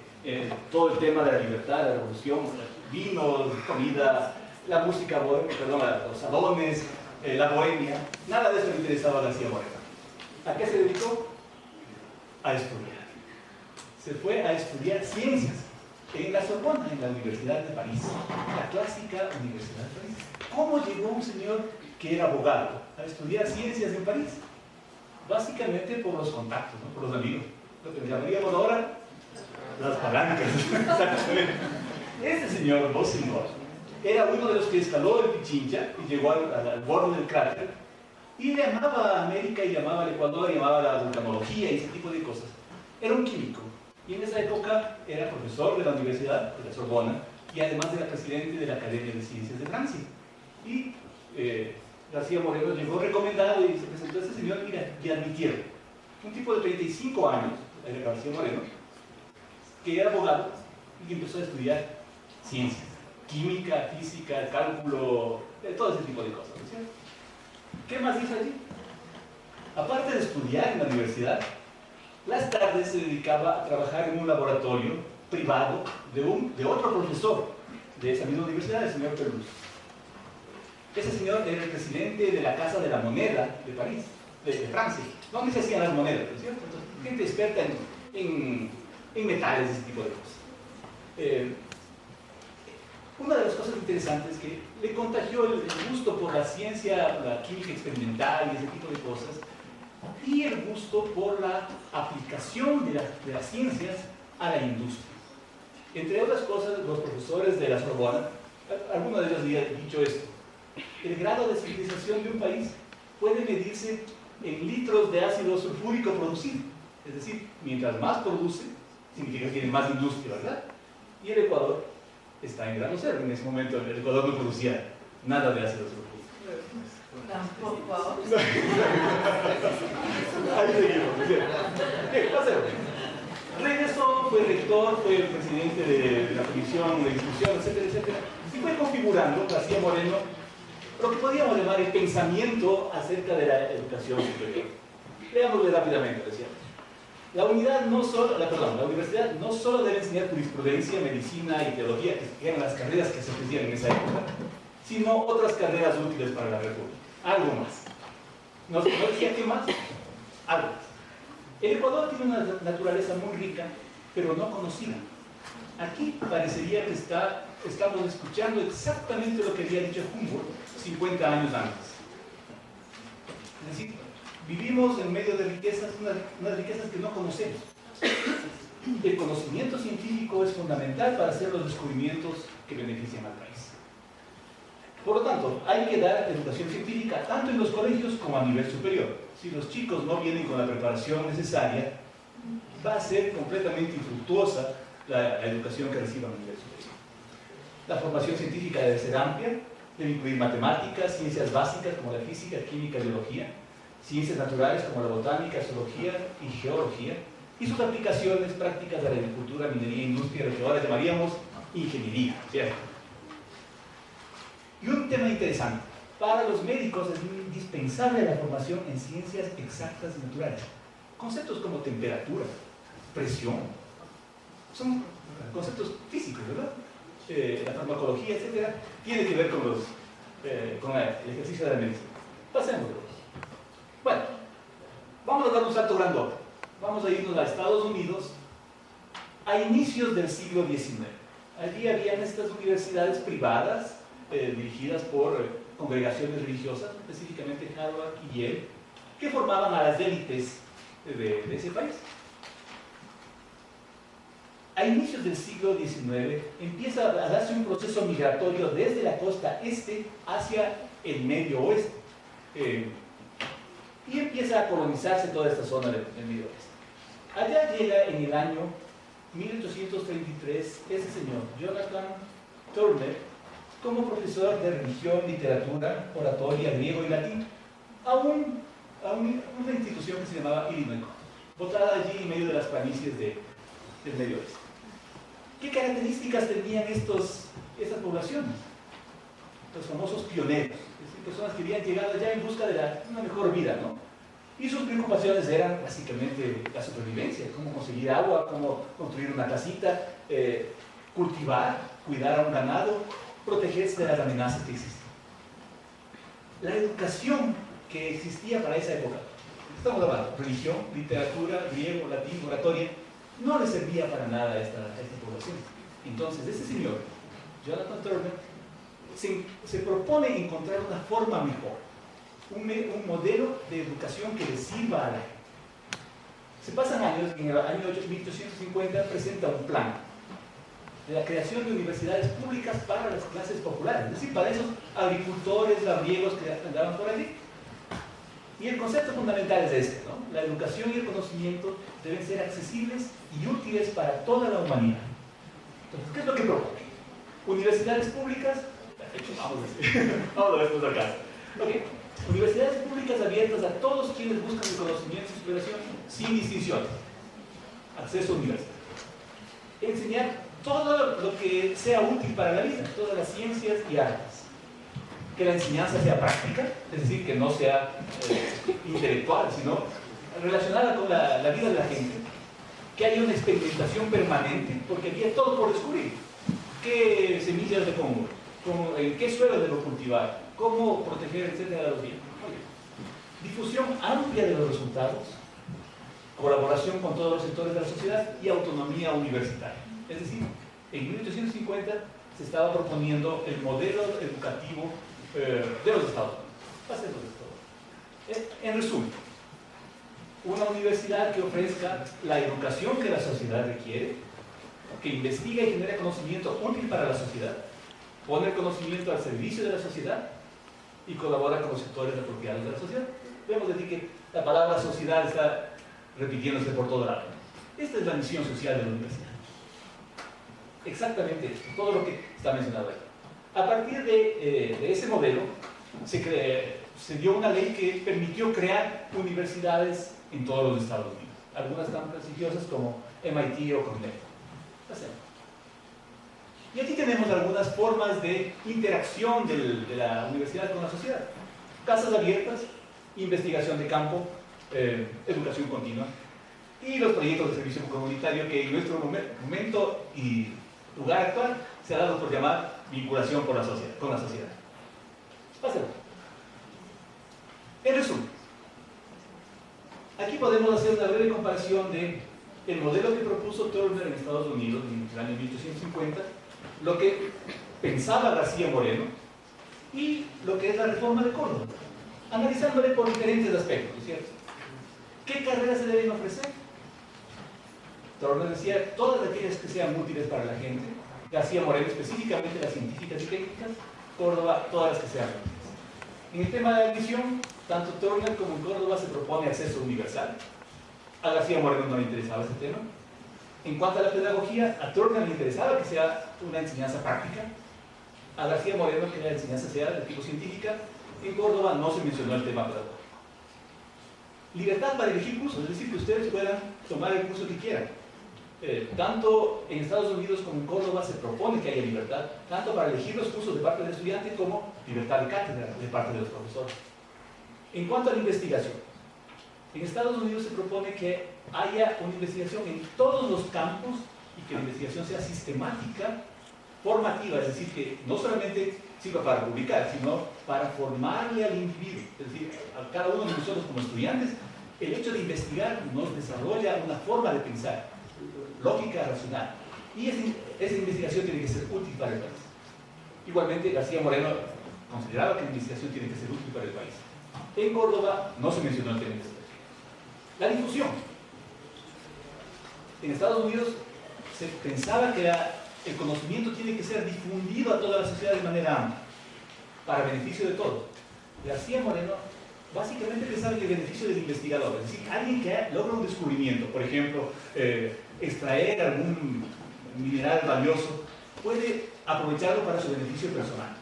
todo el tema de la libertad, la revolución, vinos, comida, la música, los salones, la bohemia. Nada de eso le interesaba a García Moreno. ¿A qué se dedicó? A estudiar. Se fue a estudiar ciencias en la Sorbona, en la Universidad de París, la clásica Universidad de París. ¿Cómo llegó un señor que era abogado a estudiar ciencias en París? Básicamente por los contactos, ¿no? Por los amigos. Lo que llamaríamos ahora las palancas. Exactamente. Este señor Bossingor era uno de los que escaló el Pichincha y llegó al borde del cráter y le amaba a América y llamaba al Ecuador, y llamaba a la vulcanología y ese tipo de cosas. Era un químico y en esa época era profesor de la Universidad de la Sorbona y además era presidente de la Academia de Ciencias de Francia. Y García Moreno llegó recomendado y se presentó a ese señor y admitieron. Un tipo de 35 años, era García Moreno, que era abogado y que empezó a estudiar ciencias, química, física, cálculo, todo ese tipo de cosas, ¿no es cierto? ¿Qué más hizo allí? Aparte de estudiar en la universidad, las tardes se dedicaba a trabajar en un laboratorio privado de otro profesor de esa misma universidad, el señor Pelus. Ese señor era el presidente de la Casa de la Moneda de París, de Francia, donde se hacían las monedas, ¿no es cierto? Entonces, gente experta en metales, ese tipo de cosas. Una de las cosas interesantes es que le contagió el gusto por la ciencia, la química experimental y ese tipo de cosas, y el gusto por la aplicación de las ciencias a la industria. Entre otras cosas, los profesores de la Sorbona, alguno de ellos había dicho esto: el grado de civilización de un país puede medirse en litros de ácido sulfúrico producido. Es decir, mientras más produce, significa que tiene más industria, ¿verdad? Y el Ecuador está en grado cero. En ese momento el Ecuador no producía nada de ácido sulfúrico. Tampoco ahora. Ahí seguimos. Bien, pasemos. Regresó, fue rector, fue presidente de la comisión de discusión, etcétera, etcétera. Y fue configurando, García Moreno, lo que podríamos llamar el pensamiento acerca de la educación superior. Leámosle rápidamente, decía. La universidad no solo debe enseñar jurisprudencia, medicina y teología, que eran las carreras que se ofrecían en esa época, sino otras carreras útiles para la República. Algo más. ¿No decía qué más? Algo más. El Ecuador tiene una naturaleza muy rica, pero no conocida. Aquí parecería que estamos escuchando exactamente lo que había dicho Humboldt 50 años antes. Es decir, vivimos en medio de riquezas, unas riquezas que no conocemos. El conocimiento científico es fundamental para hacer los descubrimientos que benefician al país. Por lo tanto, hay que dar educación científica tanto en los colegios como a nivel superior. Si los chicos no vienen con la preparación necesaria, va a ser completamente infructuosa la educación que reciban a nivel superior. La formación científica debe ser amplia, debe incluir matemáticas, ciencias básicas como la física, química, biología, ciencias naturales como la botánica, zoología y geología, y sus aplicaciones prácticas de la agricultura, minería, industria, lo que ahora llamaríamos ingeniería, ¿cierto? Y un tema interesante, para los médicos es indispensable la formación en ciencias exactas y naturales. Conceptos como temperatura, presión, son conceptos físicos, ¿verdad? La farmacología, etcétera, tiene que ver con el ejercicio de la medicina. Pasémoslo. Bueno, vamos a dar un salto grandote. Vamos a irnos a Estados Unidos a inicios del siglo XIX. Allí habían estas universidades privadas dirigidas por congregaciones religiosas, específicamente Harvard y Yale, que formaban a las élites de ese país. A inicios del siglo XIX empieza a darse un proceso migratorio desde la costa este hacia el medio oeste. Y empieza a colonizarse toda esta zona del medio oeste. Allá llega en el año 1833 ese señor, Jonathan Turner, como profesor de religión, literatura, oratoria, griego y latín, a una institución que se llamaba Illinois, botada allí en medio de las planicies del medio oeste. ¿Qué características tenían estas poblaciones? Los famosos pioneros. Es decir, personas que habían llegado allá en busca de una mejor vida, ¿no? Y sus preocupaciones eran básicamente la supervivencia, cómo conseguir agua, cómo construir una casita, cultivar, cuidar a un ganado, protegerse de las amenazas que existen. La educación que existía para esa época, estamos hablando de religión, literatura, griego, latín, oratoria, no le servía para nada a esta población. Entonces, este señor, Jonathan Turner, se propone encontrar una forma mejor, un modelo de educación que le sirva a la gente. Se pasan años, en el año 1850 presenta un plan de la creación de universidades públicas para las clases populares, es decir, para esos agricultores, labriegos que andaban por allí. Y el concepto fundamental es este, ¿no? La educación y el conocimiento deben ser accesibles y útiles para toda la humanidad. Entonces, ¿qué es lo que propone? Universidades públicas, vamos a ver después acá. Okay. Universidades públicas abiertas a todos quienes buscan el conocimiento y superación sin distinciones. Acceso universal. Enseñar todo lo que sea útil para la vida, todas las ciencias y artes. Que la enseñanza sea práctica, es decir, que no sea intelectual, sino relacionada con la vida de la gente. Que haya una experimentación permanente, porque había todo por descubrir. ¿Qué semillas de pongo? ¿En qué suelo debo cultivar? ¿Cómo proteger, etcétera, a los bienes? Difusión amplia de los resultados, colaboración con todos los sectores de la sociedad y autonomía universitaria. Es decir, en 1850 se estaba proponiendo el modelo educativo de los Estados Unidos. Va a ser los Estados Unidos. En resumen, una universidad que ofrezca la educación que la sociedad requiere, que investiga y genera conocimiento útil para la sociedad, pone el conocimiento al servicio de la sociedad y colabora con los sectores apropiados de la sociedad. Vemos decir que la palabra sociedad está repitiéndose por todo lado. Esta es la misión social de la universidad. Exactamente esto, todo lo que está mencionado ahí. A partir de ese modelo, se dio una ley que permitió crear universidades en todos los Estados Unidos. Algunas tan prestigiosas como MIT o Cornell. Y aquí tenemos algunas formas de interacción de la universidad con la sociedad. Casas abiertas, investigación de campo, educación continua y los proyectos de servicio comunitario que en nuestro momento y lugar actual se ha dado por llamar vinculación con la sociedad. Pásalo. En resumen, aquí podemos hacer una breve comparación de el modelo que propuso Turner en Estados Unidos en el año 1850, lo que pensaba García Moreno y lo que es la reforma de Córdoba, analizándole por diferentes aspectos, ¿cierto? ¿Qué carreras se deben ofrecer? Turner decía todas aquellas que sean útiles para la gente, García Moreno específicamente las científicas y técnicas, Córdoba todas las que sean útiles. En el tema de admisión, tanto Turner como en Córdoba se propone acceso universal. A García Moreno no le interesaba ese tema. En cuanto a la pedagogía, a Turner le interesaba que sea una enseñanza práctica. A García Moreno que la enseñanza sea de tipo científica. En Córdoba no se mencionó el tema pedagógico. Libertad para elegir cursos, es decir, que ustedes puedan tomar el curso que quieran. Tanto en Estados Unidos como en Córdoba se propone que haya libertad, tanto para elegir los cursos de parte del estudiante como libertad de cátedra de parte de los profesores. En cuanto a la investigación, en Estados Unidos se propone que haya una investigación en todos los campos y que la investigación sea sistemática, formativa, es decir, que no solamente sirva para publicar, sino para formarle al individuo, es decir, a cada uno de nosotros como estudiantes, el hecho de investigar nos desarrolla una forma de pensar, lógica, racional, y esa investigación tiene que ser útil para el país. Igualmente, García Moreno consideraba que la investigación tiene que ser útil para el país. En Córdoba no se mencionó el tema de investigación. La difusión. En Estados Unidos se pensaba que el conocimiento tiene que ser difundido a toda la sociedad de manera amplia, para beneficio de todos. García Moreno básicamente pensaba en el beneficio del investigador, es decir, alguien que logra un descubrimiento, por ejemplo, extraer algún mineral valioso, puede aprovecharlo para su beneficio personal.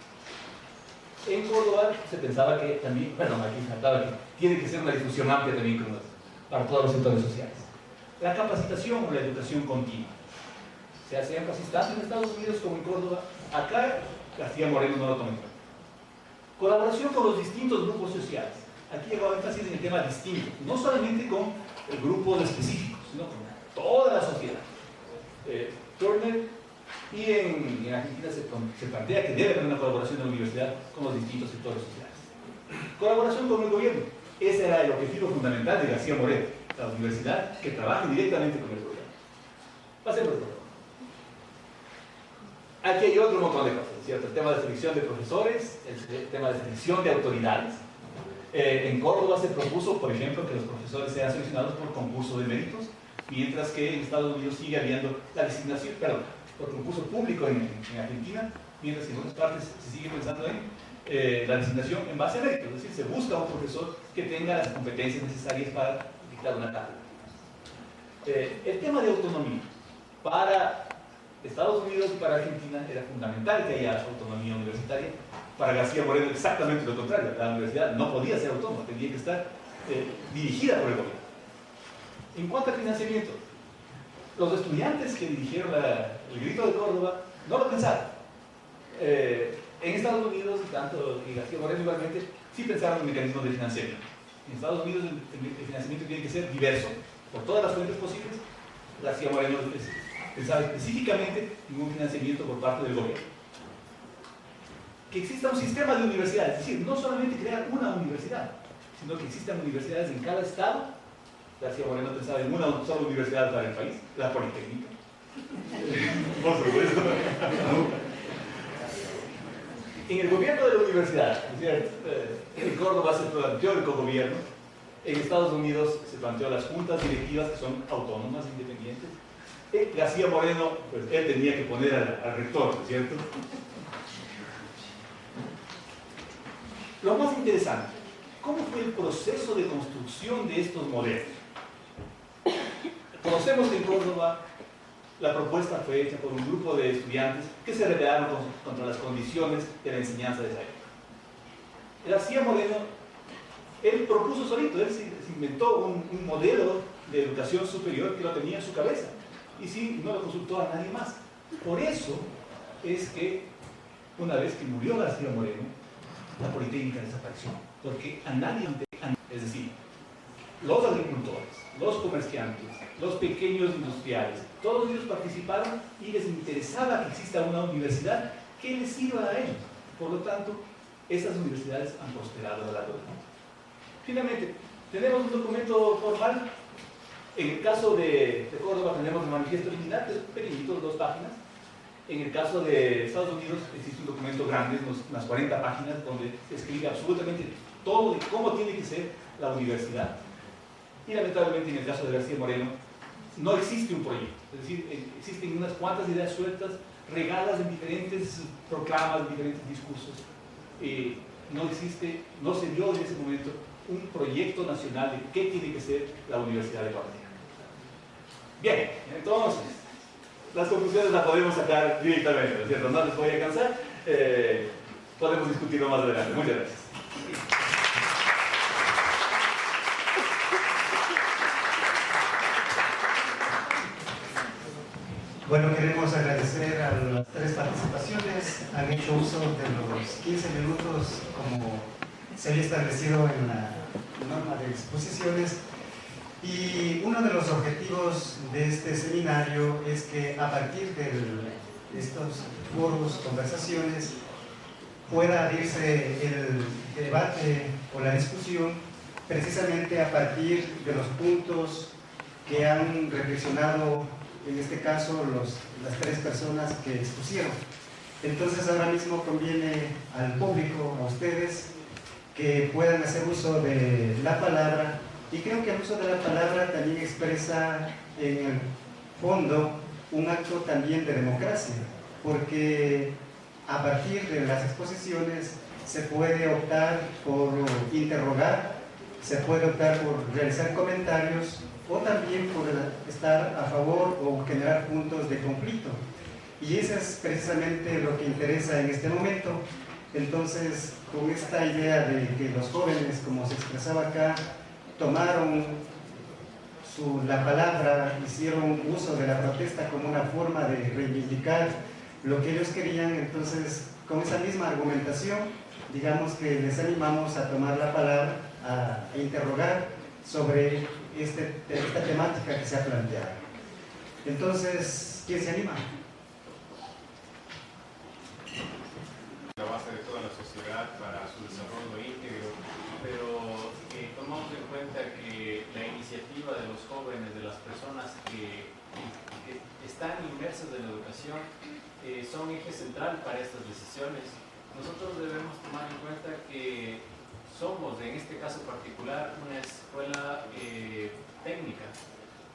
En Córdoba se pensaba que también, aquí faltaba que tiene que ser una difusión amplia también para todos los sectores sociales. La capacitación o la educación continua. Se hace énfasis tanto en Estados Unidos como en Córdoba. Acá García Moreno no lo tomó en cuenta. Colaboración con los distintos grupos sociales. Aquí hago énfasis en el tema distinto, no solamente con grupos específicos, sino con toda la sociedad. Turner y en Argentina se plantea que debe haber una colaboración de la universidad con los distintos sectores sociales. Colaboración con el gobierno. Ese era el objetivo fundamental de García Moreno, la universidad que trabaje directamente con el gobierno. Pasemos por favor. Aquí hay otro montón de cosas, ¿cierto? El tema de selección de profesores, el tema de selección de autoridades. En Córdoba se propuso, por ejemplo, que los profesores sean seleccionados por concurso de méritos, mientras que en Estados Unidos sigue habiendo la designación, perdón, por concurso público en Argentina, mientras que en otras partes se sigue pensando en la designación en base a méritos, es decir, se busca un profesor que tenga las competencias necesarias para dictar una cátedra. El tema de autonomía. Para Estados Unidos y para Argentina era fundamental que haya autonomía universitaria. Para García Moreno exactamente lo contrario, la universidad no podía ser autónoma, tenía que estar dirigida por el gobierno. En cuanto al financiamiento, los estudiantes que dirigieron el Grito de Córdoba no lo pensaron. En Estados Unidos, tanto y García Moreno igualmente, sí pensaron en mecanismos de financiamiento. En Estados Unidos el financiamiento tiene que ser diverso, por todas las fuentes posibles. García Moreno pensaba específicamente en un financiamiento por parte del gobierno. Que exista un sistema de universidades, es decir, no solamente crear una universidad, sino que existan universidades en cada estado. García Moreno pensaba en una sola universidad para el país, la Politécnica. Por supuesto. En el gobierno de la universidad, es decir, en Córdoba se planteó el cogobierno, en Estados Unidos se planteó las juntas directivas que son autónomas, independientes. García Moreno, pues él tenía que poner al rector, ¿cierto? Lo más interesante, ¿cómo fue el proceso de construcción de estos modelos? Conocemos que en Córdoba la propuesta fue hecha por un grupo de estudiantes que se rebelaron contra las condiciones de la enseñanza de esa época. García Moreno, él propuso solito, él se inventó un modelo de educación superior que lo tenía en su cabeza y sí, no lo consultó a nadie más. Por eso es que una vez que murió García Moreno, la Politécnica desapareció, porque a nadie, es decir, los agricultores, los comerciantes, los pequeños industriales, todos ellos participaron y les interesaba que exista una universidad que les sirva a ellos. Por lo tanto, esas universidades han prosperado a lo largo del mundo. Finalmente, tenemos un documento formal. En el caso de Córdoba tenemos el manifiesto original, que es pequeñito, 2 páginas. En el caso de Estados Unidos existe un documento grande, unas 40 páginas, donde se escribe absolutamente todo de cómo tiene que ser la universidad. Y lamentablemente en el caso de García Moreno no existe un proyecto, es decir, existen unas cuantas ideas sueltas, regadas en diferentes proclamas, en diferentes discursos. No se dio en ese momento un proyecto nacional de qué tiene que ser la Universidad de Guatemala. Bien, entonces, las conclusiones las podemos sacar directamente, ¿no es cierto? No les voy a cansar, podemos discutirlo más adelante. Muchas gracias. Bueno, queremos agradecer a las 3 participaciones. Han hecho uso de los 15 minutos como se había establecido en la norma de exposiciones. Y uno de los objetivos de este seminario es que a partir de estos foros, conversaciones, pueda abrirse el debate o la discusión precisamente a partir de los puntos que han reflexionado, en este caso, las 3 personas que expusieron. Entonces ahora mismo conviene al público, a ustedes, que puedan hacer uso de la palabra, y creo que el uso de la palabra también expresa en el fondo un acto también de democracia, porque a partir de las exposiciones se puede optar por interrogar, se puede optar por realizar comentarios o también por estar a favor o generar puntos de conflicto. Y eso es precisamente lo que interesa en este momento. Entonces, con esta idea de que los jóvenes, como se expresaba acá, tomaron la palabra, hicieron uso de la protesta como una forma de reivindicar lo que ellos querían, entonces, con esa misma argumentación, digamos que les animamos a tomar la palabra, a interrogar sobre esta temática que se ha planteado. Entonces, ¿quién se anima? La base de toda la sociedad para su desarrollo íntegro, pero tomamos en cuenta que la iniciativa de los jóvenes, de las personas que están inmersas en la educación, son eje central para estas decisiones. Nosotros debemos tomar en cuenta que somos, en este caso particular, una escuela técnica,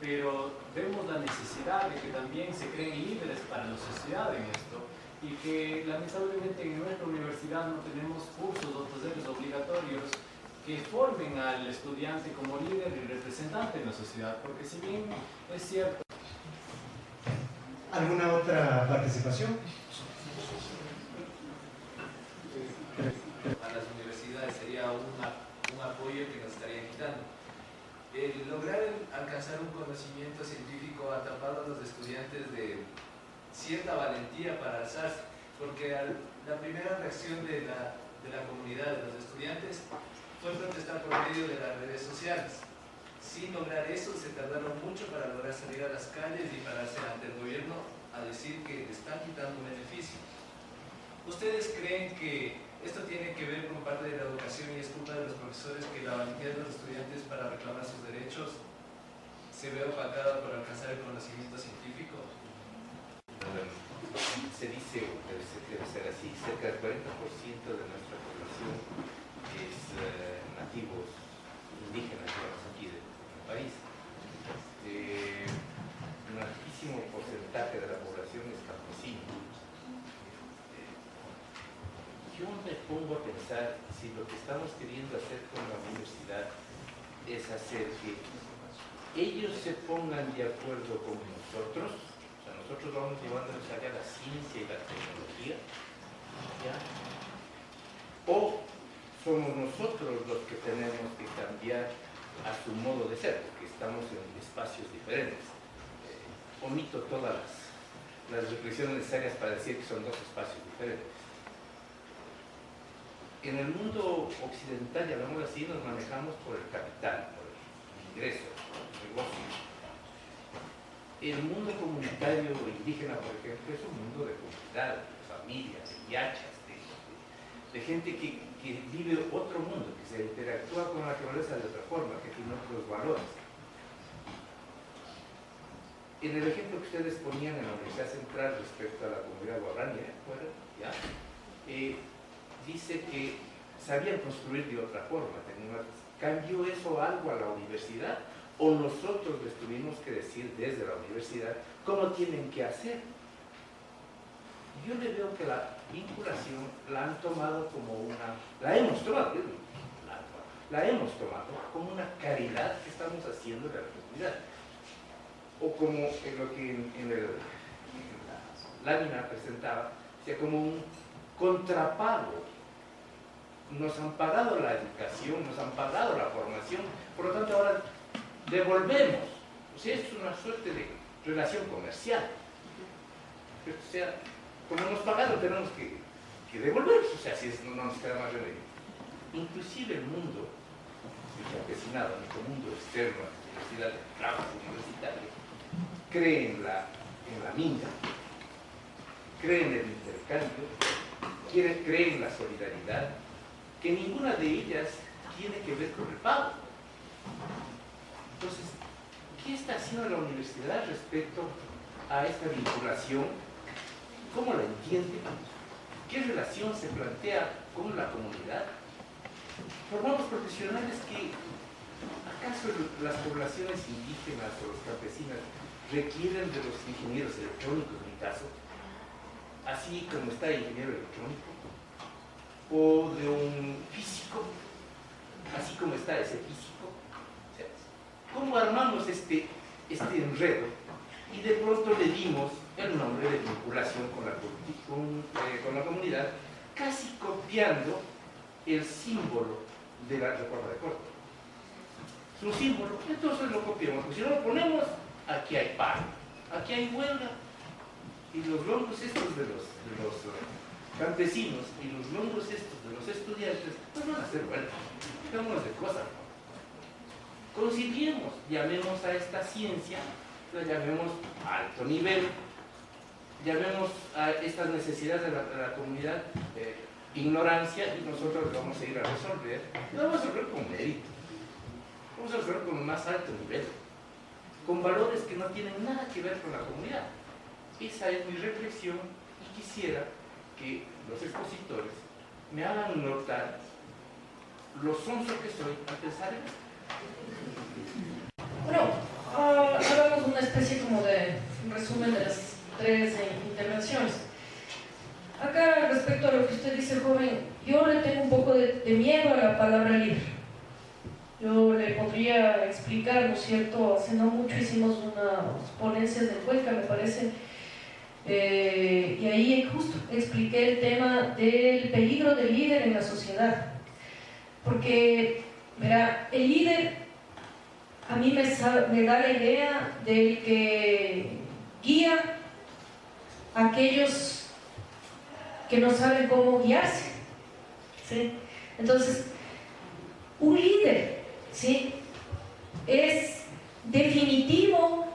pero vemos la necesidad de que también se creen líderes para la sociedad en esto, y que lamentablemente en nuestra universidad no tenemos cursos o talleres obligatorios que formen al estudiante como líder y representante en la sociedad, porque si bien es cierto... ¿Alguna otra participación? A las universidades sería un apoyo que nos estarían quitando. El lograr alcanzar un conocimiento científico ha tapado a los estudiantes de cierta valentía para alzarse, porque la primera reacción de la comunidad, de los estudiantes, fue protestar por medio de las redes sociales. Sin lograr eso, se tardaron mucho para lograr salir a las calles y pararse ante el gobierno a decir que le están quitando un beneficio. ¿Ustedes creen que esto tiene que ver con parte de la educación y es culpa de los profesores, que la valentía de los estudiantes para reclamar sus derechos se ve opacada por alcanzar el conocimiento científico? Se dice, debe ser así, cerca del 40% de nuestra población es nativos indígenas, digamos, aquí del país. Un altísimo porcentaje de la población es campesino. Yo me pongo a pensar si lo que estamos queriendo hacer con la universidad es hacer que ellos se pongan de acuerdo con nosotros. Nosotros vamos llevándoles allá la ciencia y la tecnología, ¿ya? O somos nosotros los que tenemos que cambiar a su modo de ser, porque estamos en espacios diferentes. Omito todas las reflexiones necesarias para decir que son dos espacios diferentes. En el mundo occidental, llamémoslo así, nos manejamos por el capital, por el ingreso, por el negocio. El mundo comunitario indígena, por ejemplo, es un mundo de comunidad, de familias, de yachas, de gente que vive otro mundo, que se interactúa con la naturaleza de otra forma, que tiene otros valores. En el ejemplo que ustedes ponían en la Universidad Central respecto a la comunidad guaraní, ¿ya? Dice que sabían construir de otra forma. ¿Cambió eso algo a la universidad? ¿O nosotros les tuvimos que decir desde la universidad cómo tienen que hacer? Yo le veo que la vinculación la han tomado como la hemos tomado como una caridad que estamos haciendo de la comunidad. O como en lo que en la lámina presentaba, o sea, como un contrapago. Nos han pagado la educación, nos han pagado la formación, por lo tanto ahora devolvemos. O sea, es una suerte de relación comercial. O sea, como nos pagaron tenemos que devolver. O sea, si no nos queda más remedio. Inclusive el mundo, el campesinado, nuestro mundo externo, la universidad, el trabajo universitario, cree en la minga, cree en el intercambio, cree en la solidaridad, que ninguna de ellas tiene que ver con el pago. Entonces, ¿qué está haciendo la universidad respecto a esta vinculación? ¿Cómo la entiende? ¿Qué relación se plantea con la comunidad? Formamos profesionales que, ¿acaso las poblaciones indígenas o los campesinas requieren de los ingenieros electrónicos, en mi caso, así como está el ingeniero electrónico, o de un físico, así como está ese físico? O sea, ¿cómo armamos este enredo? Y de pronto le dimos el nombre de vinculación con la comunidad, casi copiando el símbolo de la reforma de Corte. Su símbolo, entonces lo copiamos, porque si no lo ponemos, aquí hay paro, aquí hay huelga, y los longos estos de los campesinos y los longos estos de los estudiantes, pues van a ser buenos. Digamos de cosas. Conciliemos, llamemos a esta ciencia, la llamemos alto nivel, llamemos a estas necesidades de la comunidad ignorancia, y nosotros lo vamos a ir a resolver. Lo vamos a resolver con mérito, vamos a resolver con un más alto nivel, con valores que no tienen nada que ver con la comunidad. Esa es mi reflexión y quisiera que los expositores me hagan notar lo sonso que soy al pensar en esto. Bueno, hagamos una especie como de resumen de las 3 intervenciones. Acá, respecto a lo que usted dice, joven, yo le tengo un poco de miedo a la palabra libre. Yo le podría explicar, ¿no es cierto? Hace no mucho hicimos unas ponencias de Cuenca, me parece, y ahí justo expliqué el tema del peligro del líder en la sociedad. Porque, verá, el líder a mí me da la idea del que guía a aquellos que no saben cómo guiarse, ¿sí? Entonces, un líder, ¿sí?, es definitivo,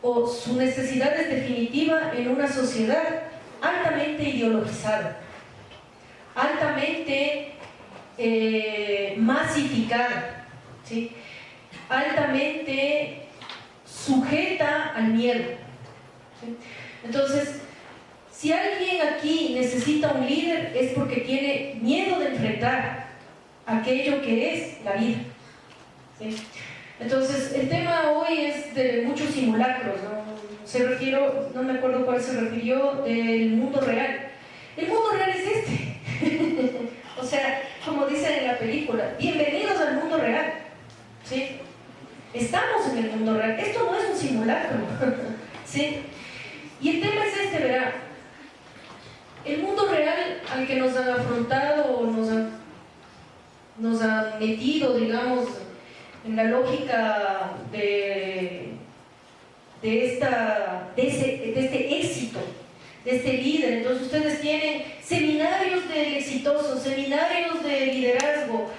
o su necesidad es definitiva en una sociedad altamente ideologizada, altamente masificada, ¿sí?, altamente sujeta al miedo, ¿sí? Entonces, si alguien aquí necesita un líder es porque tiene miedo de enfrentar aquello que es la vida, ¿sí? Entonces, el tema hoy es de muchos simulacros, ¿no? No me acuerdo cuál se refirió, del mundo real. El mundo real es este. O sea, como dicen en la película, bienvenidos al mundo real, ¿sí? Estamos en el mundo real, esto no es un simulacro, ¿sí? Y el tema es este, verá, el mundo real al que nos han afrontado, o nos han metido, digamos, en la lógica de este éxito, de este líder. Entonces ustedes tienen seminarios de exitosos, seminarios de liderazgo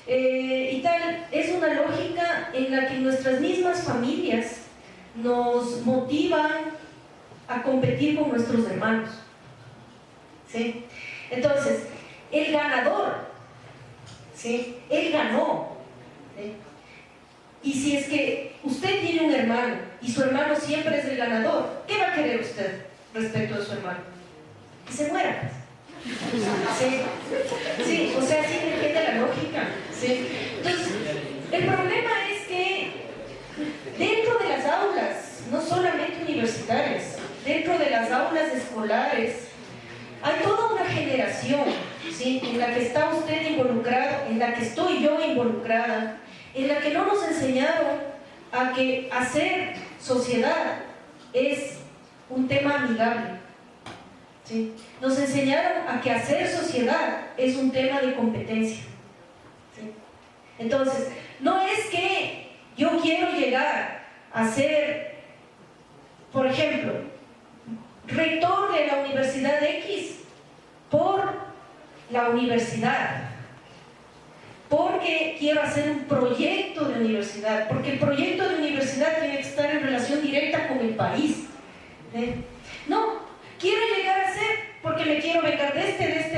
y tal. Es una lógica en la que nuestras mismas familias nos motivan a competir con nuestros hermanos, ¿sí? Entonces, el ganador, ¿sí?, él ganó, ¿sí? Y si es que usted tiene un hermano y su hermano siempre es el ganador, ¿qué va a querer usted respecto de su hermano? Que se muera. ¿Sí? Sí, o sea, sí me entiende la lógica, ¿sí? Entonces, el problema es que dentro de las aulas, no solamente universitarias, dentro de las aulas escolares, hay toda una generación, ¿sí?, en la que está usted involucrado, en la que estoy yo involucrada, en la que no nos enseñaron a que hacer sociedad es un tema amigable, ¿sí? Nos enseñaron a que hacer sociedad es un tema de competencia, ¿sí? Entonces, no es que yo quiero llegar a ser, por ejemplo, rector de la Universidad X por la universidad, porque quiero hacer un proyecto de universidad, porque el proyecto de universidad tiene que estar en relación directa con el país, ¿eh? No, quiero llegar a ser porque me quiero becar de este.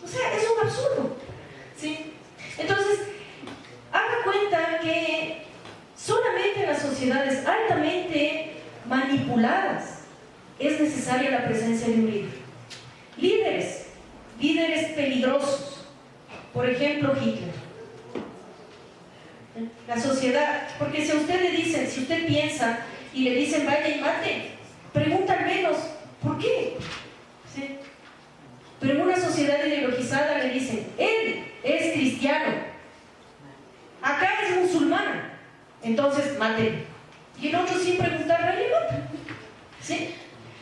O sea, es un absurdo, ¿sí? Entonces, haga cuenta que solamente en las sociedades altamente manipuladas es necesaria la presencia de un líder. Líderes peligrosos. Por ejemplo, Hitler. La sociedad, porque si a usted le dicen, si usted piensa y le dicen vaya y mate, pregunta al menos, ¿por qué? ¿Sí? Pero en una sociedad ideologizada le dicen, él es cristiano, acá es musulmán, entonces mate. Y el otro sin preguntar, vaya y mata. ¿Sí?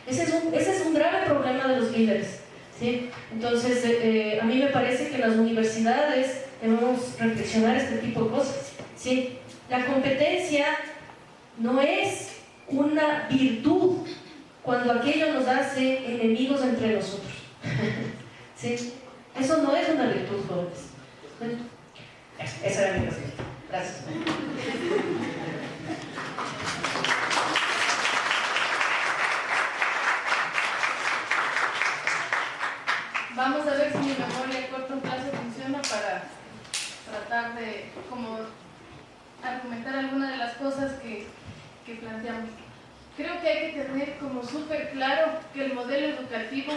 Ese es un grave problema de los líderes. ¿Sí? Entonces, a mí me parece que en las universidades debemos reflexionar este tipo de cosas, ¿sí? La competencia no es una virtud cuando aquello nos hace enemigos entre nosotros. ¿Sí? Eso no es una virtud, jóvenes. Esa era mi respuesta. Gracias. Vamos a ver si mi memoria a corto plazo funciona para tratar de como argumentar algunas de las cosas que planteamos. Creo que hay que tener como súper claro que el modelo educativo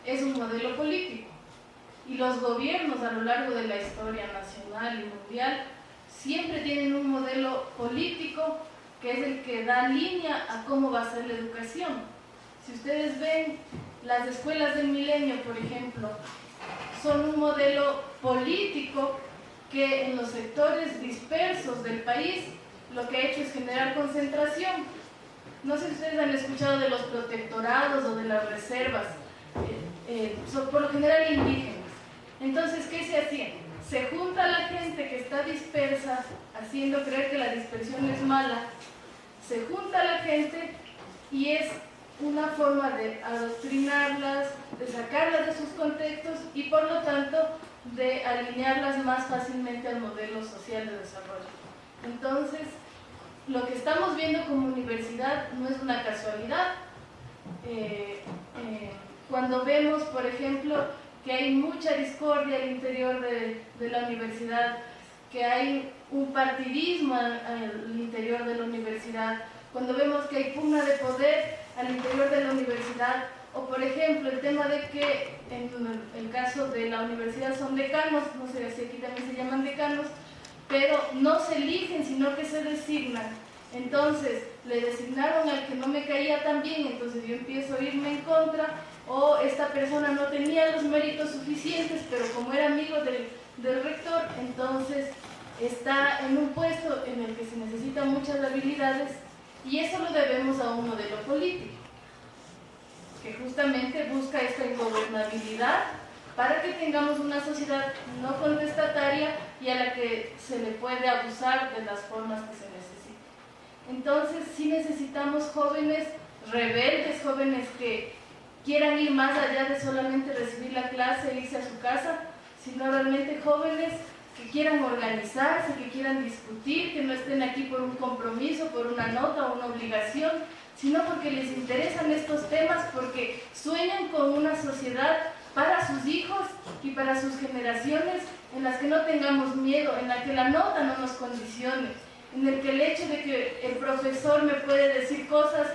es un modelo político y los gobiernos a lo largo de la historia nacional y mundial siempre tienen un modelo político que es el que da línea a cómo va a ser la educación. Si ustedes ven las escuelas del milenio, por ejemplo, son un modelo político que en los sectores dispersos del país lo que ha hecho es generar concentración. No sé si ustedes han escuchado de los protectorados o de las reservas, son por lo general indígenas. Entonces, ¿qué se hacía? Se junta la gente que está dispersa, haciendo creer que la dispersión es mala, se junta la gente y es una forma de adoctrinarlas, de sacarlas de sus contextos y por lo tanto de alinearlas más fácilmente al modelo social de desarrollo. Entonces, lo que estamos viendo como universidad no es una casualidad. Cuando vemos, por ejemplo, que hay mucha discordia al interior de la universidad, que hay un partidismo al interior de la universidad, cuando vemos que hay pugna de poder al interior de la universidad, o por ejemplo el tema de que en el caso de la universidad son decanos, no sé si aquí también se llaman decanos, pero no se eligen sino que se designan. Entonces le designaron al que no me caía tan bien, entonces yo empiezo a irme en contra, o esta persona no tenía los méritos suficientes, pero como era amigo del rector, entonces está en un puesto en el que se necesitan muchas habilidades, y eso lo debemos a un modelo político que justamente busca esta ingobernabilidad para que tengamos una sociedad no contestataria y a la que se le puede abusar de las formas que se necesiten. Entonces sí necesitamos jóvenes rebeldes, jóvenes que quieran ir más allá de solamente recibir la clase e irse a su casa, sino realmente jóvenes que quieran organizarse, que quieran discutir, que no estén aquí por un compromiso, por una nota o una obligación, sino porque les interesan estos temas, porque sueñan con una sociedad para sus hijos y para sus generaciones en las que no tengamos miedo, en la que la nota no nos condicione, en el que el hecho de que el profesor me puede decir cosas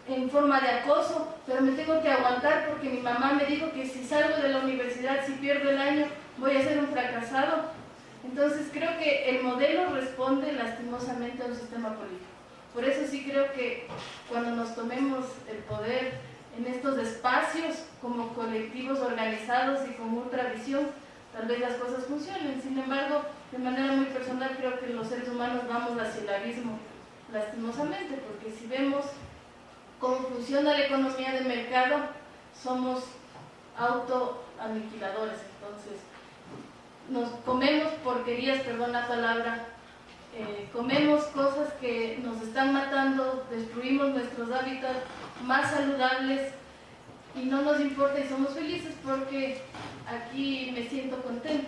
en forma de acoso, pero me tengo que aguantar porque mi mamá me dijo que si salgo de la universidad, si pierdo el año, voy a ser un fracasado. Entonces creo que el modelo responde lastimosamente a un sistema político. Por eso sí creo que cuando nos tomemos el poder en estos espacios como colectivos organizados y con ultravisión, tal vez las cosas funcionen. Sin embargo, de manera muy personal creo que los seres humanos vamos hacia el abismo, lastimosamente, porque si vemos cómo funciona la economía de mercado, somos autoaniquiladores. Entonces, nos comemos porquerías, perdón la palabra, comemos cosas que nos están matando, destruimos nuestros hábitats más saludables y no nos importa y somos felices porque aquí me siento contento.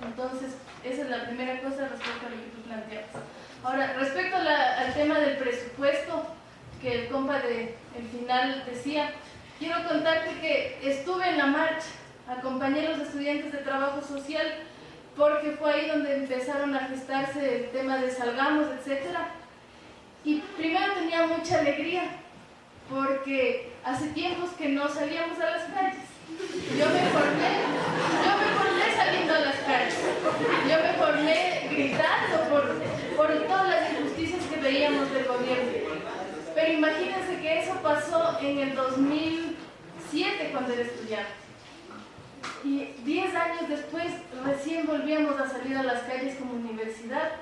Entonces, esa es la primera cosa respecto a lo que tú planteabas. Ahora, respecto al tema del presupuesto, que el compa del final decía, quiero contarte que estuve en la marcha, acompañé a los estudiantes de trabajo social, porque fue ahí donde empezaron a gestarse el tema de Salgamos, etc. Y primero tenía mucha alegría, porque hace tiempos que no salíamos a las calles. Yo me formé saliendo a las calles, yo me formé gritando por todas las injusticias que veíamos del gobierno. Pero imagínense que eso pasó en el 2007 cuando era estudiante. Y 10 años después recién volvíamos a salir a las calles como universidad.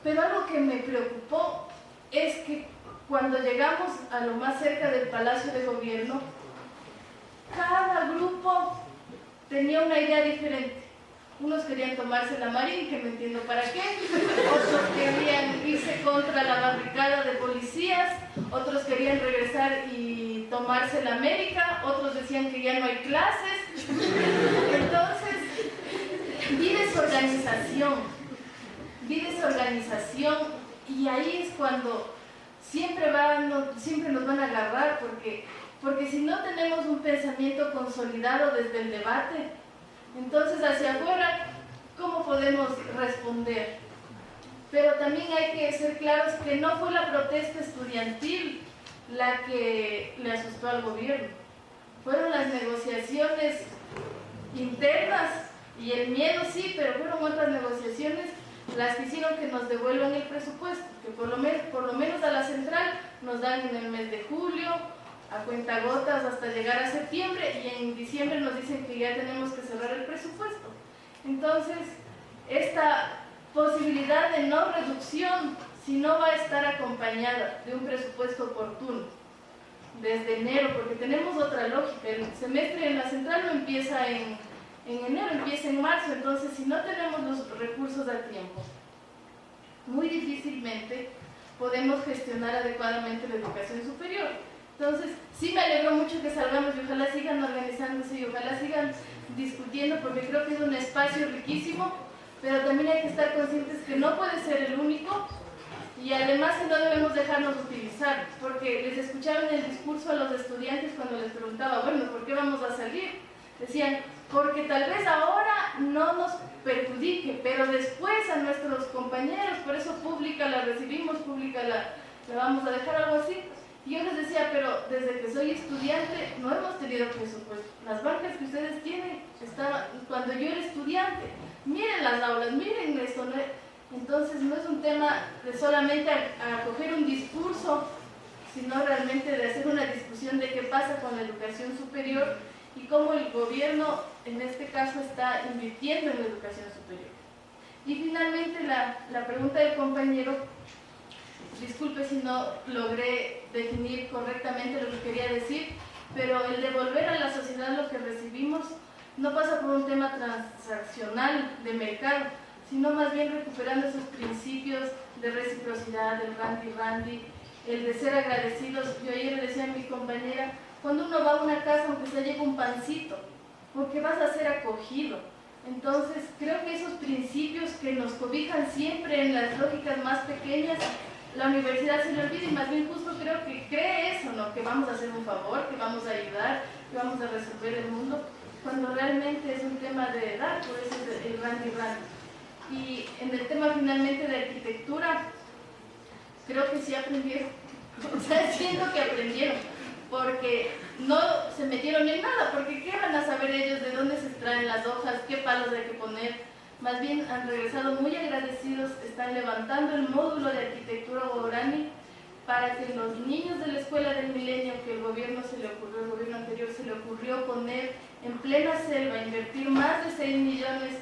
Pero algo que me preocupó es que cuando llegamos a lo más cerca del Palacio de Gobierno, cada grupo tenía una idea diferente. Unos querían tomarse la Marín, que no entiendo para qué. Otros querían irse contra la barricada de policías. Otros querían regresar y tomarse la América. Otros decían que ya no hay clases. Entonces, vi desorganización. Y ahí es cuando siempre nos van a agarrar, porque si no tenemos un pensamiento consolidado desde el debate, entonces hacia afuera, ¿cómo podemos responder? Pero también hay que ser claros que no fue la protesta estudiantil la que le asustó al gobierno. Fueron las negociaciones internas y el miedo sí, pero fueron otras negociaciones las que hicieron que nos devuelvan el presupuesto, que por lo menos a la central nos dan en el mes de julio, a cuentagotas hasta llegar a septiembre, y en diciembre nos dicen que ya tenemos que cerrar el presupuesto. Entonces, esta posibilidad de no reducción, si no va a estar acompañada de un presupuesto oportuno, desde enero, porque tenemos otra lógica, el semestre en la central no empieza en enero, empieza en marzo, entonces si no tenemos los recursos a tiempo, muy difícilmente podemos gestionar adecuadamente la educación superior. Entonces, sí me alegro mucho que salgamos y ojalá sigan organizándose y ojalá sigan discutiendo, porque creo que es un espacio riquísimo, pero también hay que estar conscientes que no puede ser el único, y además que no debemos dejarnos utilizar, porque les escuchaba en el discurso a los estudiantes cuando les preguntaba, bueno, ¿por qué vamos a salir? Decían, porque tal vez ahora no nos perjudique, pero después a nuestros compañeros, por eso pública la recibimos, pública la vamos a dejar, algo así. Y yo les decía, pero desde que soy estudiante no hemos tenido presupuesto. Las bancas que ustedes tienen estaban cuando yo era estudiante. Miren las aulas, miren esto. ¿No? Entonces no es un tema de solamente acoger un discurso, sino realmente de hacer una discusión de qué pasa con la educación superior y cómo el gobierno, en este caso, está invirtiendo en la educación superior. Y finalmente la pregunta del compañero, disculpe si no logré definir correctamente lo que quería decir, pero el devolver a la sociedad lo que recibimos no pasa por un tema transaccional de mercado, sino más bien recuperando esos principios de reciprocidad, del randy-randy, el de ser agradecidos. Yo ayer le decía a mi compañera, cuando uno va a una casa, aunque se lleve un pancito, porque vas a ser acogido. Entonces, creo que esos principios que nos cobijan siempre en las lógicas más pequeñas, la universidad se le olvida, y más bien justo creo que cree eso, ¿no? Que vamos a hacer un favor, que vamos a ayudar, que vamos a resolver el mundo, cuando realmente es un tema de edad, por eso es el randy-randy. Y en el tema finalmente de arquitectura, creo que sí aprendieron, o sea, siento que aprendieron, porque no se metieron en nada, porque ¿qué van a saber ellos de dónde se extraen las hojas, qué palos hay que poner? Más bien han regresado muy agradecidos, están levantando el módulo de arquitectura guaraní para que los niños de la Escuela del Milenio, que el gobierno anterior se le ocurrió poner en plena selva, invertir más de 6 millones,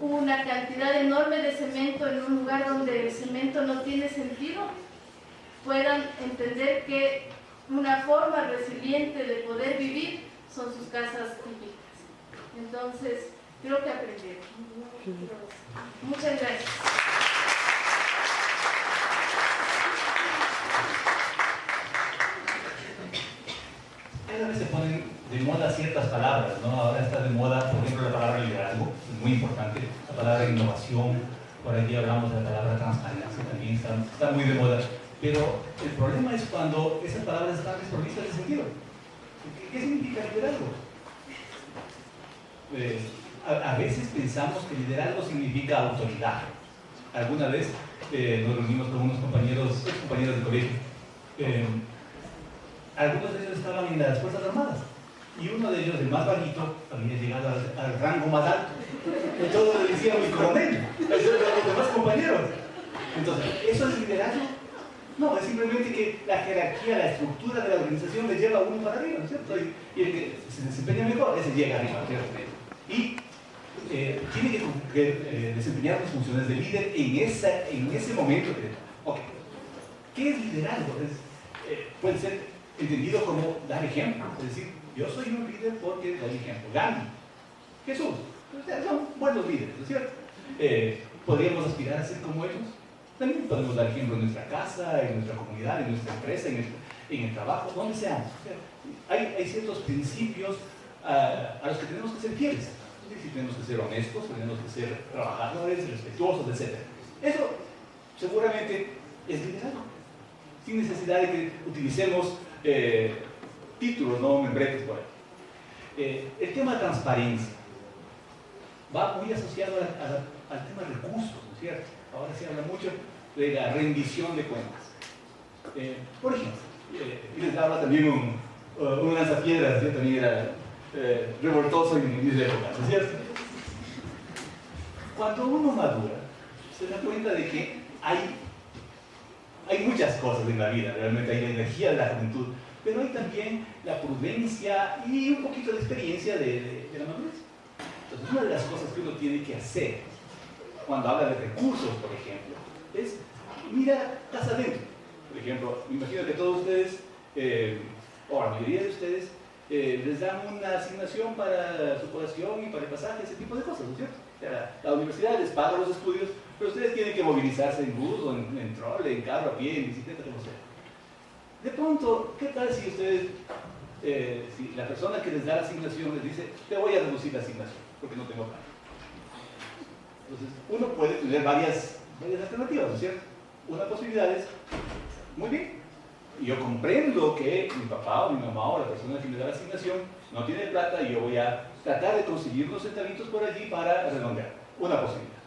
una cantidad enorme de cemento en un lugar donde el cemento no tiene sentido, puedan entender que una forma resiliente de poder vivir son sus casas típicas. Entonces, creo que aprendieron. Muchas gracias. A veces se ponen de moda ciertas palabras, ¿no? Ahora está de moda, por ejemplo, la palabra liderazgo, es muy importante, la palabra innovación, por aquí hablamos de la palabra transparencia, también está muy de moda, pero el problema es cuando esas palabras están desprovistas de sentido. ¿Qué significa liderazgo? A veces pensamos que liderazgo significa autoridad. Alguna vez nos reunimos con unos compañeros del colegio. Algunos de ellos estaban en las Fuerzas Armadas y uno de ellos, el más bajito, había llegado al rango más alto. Y todos le decían mi coronel, eso eran los demás compañeros. Entonces, ¿eso es liderazgo? No, es simplemente que la jerarquía, la estructura de la organización le lleva a uno para arriba, ¿no es cierto? Y el que se desempeña mejor, ese llega arriba, ¿cierto? Y tiene que desempeñar las funciones de líder en ese momento. Okay. ¿Qué es liderazgo? Puede ser entendido como dar ejemplo, es decir, yo soy un líder porque doy ejemplo. Gandhi, Jesús, O sea, son buenos líderes, ¿no es cierto? Podríamos aspirar a ser como ellos. También podemos dar ejemplo en nuestra casa, en nuestra comunidad, en nuestra empresa, en el trabajo, donde sea. Hay ciertos principios a los que tenemos que ser fieles. Es decir, tenemos que ser honestos, tenemos que ser trabajadores, respetuosos, etc. Eso seguramente es liderazgo, sin necesidad de que utilicemos títulos, no membretes por ahí. El tema de transparencia va muy asociado al tema de recursos, ¿no es cierto? Ahora se habla mucho de la rendición de cuentas. Por ejemplo, y les daba también un lanzapiedras, yo también era revoltoso en mis épocas, ¿no es cierto? Cuando uno madura, se da cuenta de que hay muchas cosas en la vida, realmente hay la energía de la juventud, pero hay también la prudencia y un poquito de experiencia de la madurez. Entonces, una de las cosas que uno tiene que hacer cuando habla de recursos, por ejemplo, es mirar casa adentro. Por ejemplo, me imagino que todos ustedes, o la mayoría de ustedes, les dan una asignación para su colación y para el pasaje, ese tipo de cosas, ¿no es cierto? O sea, la universidad les paga los estudios, pero ustedes tienen que movilizarse en bus, o en trole, en carro, a pie, en bicicleta, como sea. De pronto, ¿qué tal si ustedes, si la persona que les da la asignación les dice, te voy a reducir la asignación, porque no tengo plan? Entonces, uno puede tener varias alternativas, ¿no es cierto? Una posibilidad es, muy bien, yo comprendo que mi papá o mi mamá o la persona que me da la asignación no tiene plata y yo voy a tratar de conseguir unos centavitos por allí para redondear. Una posibilidad.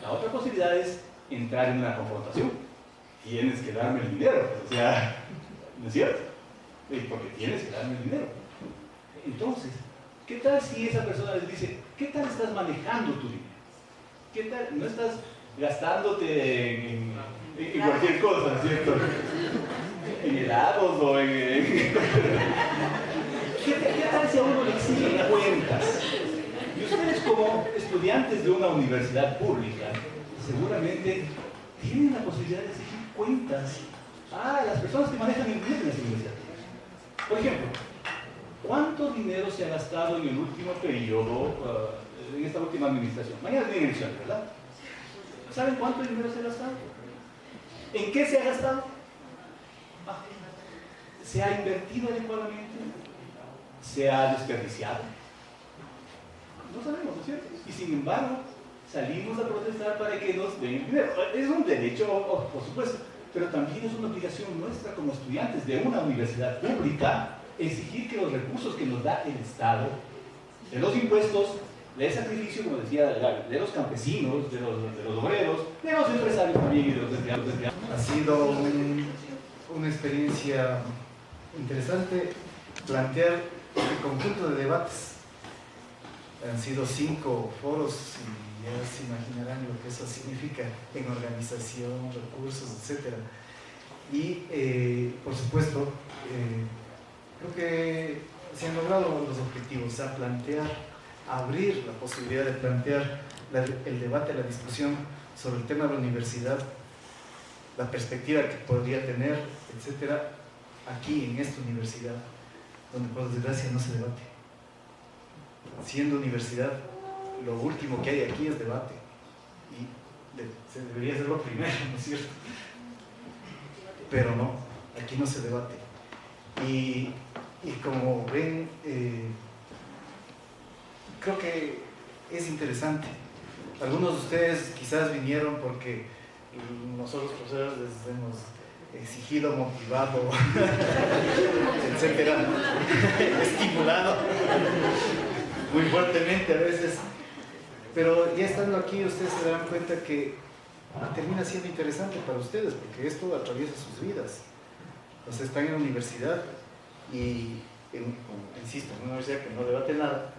La otra posibilidad es entrar en una confrontación. Tienes que darme el dinero, o sea, ¿no es cierto? Porque tienes que darme el dinero. Entonces, ¿qué tal si esa persona les dice, ¿qué tal estás manejando tu dinero? ¿Qué tal? No estás gastándote en cualquier cosa, ¿no es cierto? En helados o en... ¿Qué tal si a uno le exigen cuentas? Y ustedes como estudiantes de una universidad pública, seguramente tienen la posibilidad de exigir cuentas a las personas que manejan el dinero en esa universidad. Por ejemplo, ¿cuánto dinero se ha gastado en el último periodo, en esta última administración? Mañana tienen elecciones, ¿verdad? ¿Saben cuánto dinero se ha gastado? ¿En qué se ha gastado? ¿Se ha invertido adecuadamente? ¿Se ha desperdiciado? No sabemos, ¿no es cierto? Y sin embargo, salimos a protestar para que nos den el dinero. Es un derecho, por supuesto, pero también es una obligación nuestra como estudiantes de una universidad pública exigir que los recursos que nos da el Estado, de los impuestos, del sacrificio, como decía, de los campesinos, de los obreros, de los empresarios también y de los empleados. Ha sido una experiencia interesante plantear el conjunto de debates. Han sido 5 foros y ya se imaginarán lo que eso significa en organización, recursos, etc. Y por supuesto, creo que se han logrado los objetivos, a abrir la posibilidad de plantear el debate, la discusión sobre el tema de la universidad, la perspectiva que podría tener, etcétera, aquí en esta universidad, donde por desgracia no se debate. Siendo universidad, lo último que hay aquí es debate, y se debería ser lo primero, ¿no es cierto? Pero no, aquí no se debate. Y como ven, creo que es interesante. Algunos de ustedes quizás vinieron porque nosotros profesores les hemos exigido, motivado, etcétera, estimulado muy fuertemente a veces, pero ya estando aquí ustedes se darán cuenta que termina siendo interesante para ustedes porque esto atraviesa sus vidas. O sea, están en la universidad y, insisto, en una universidad que no debate nada,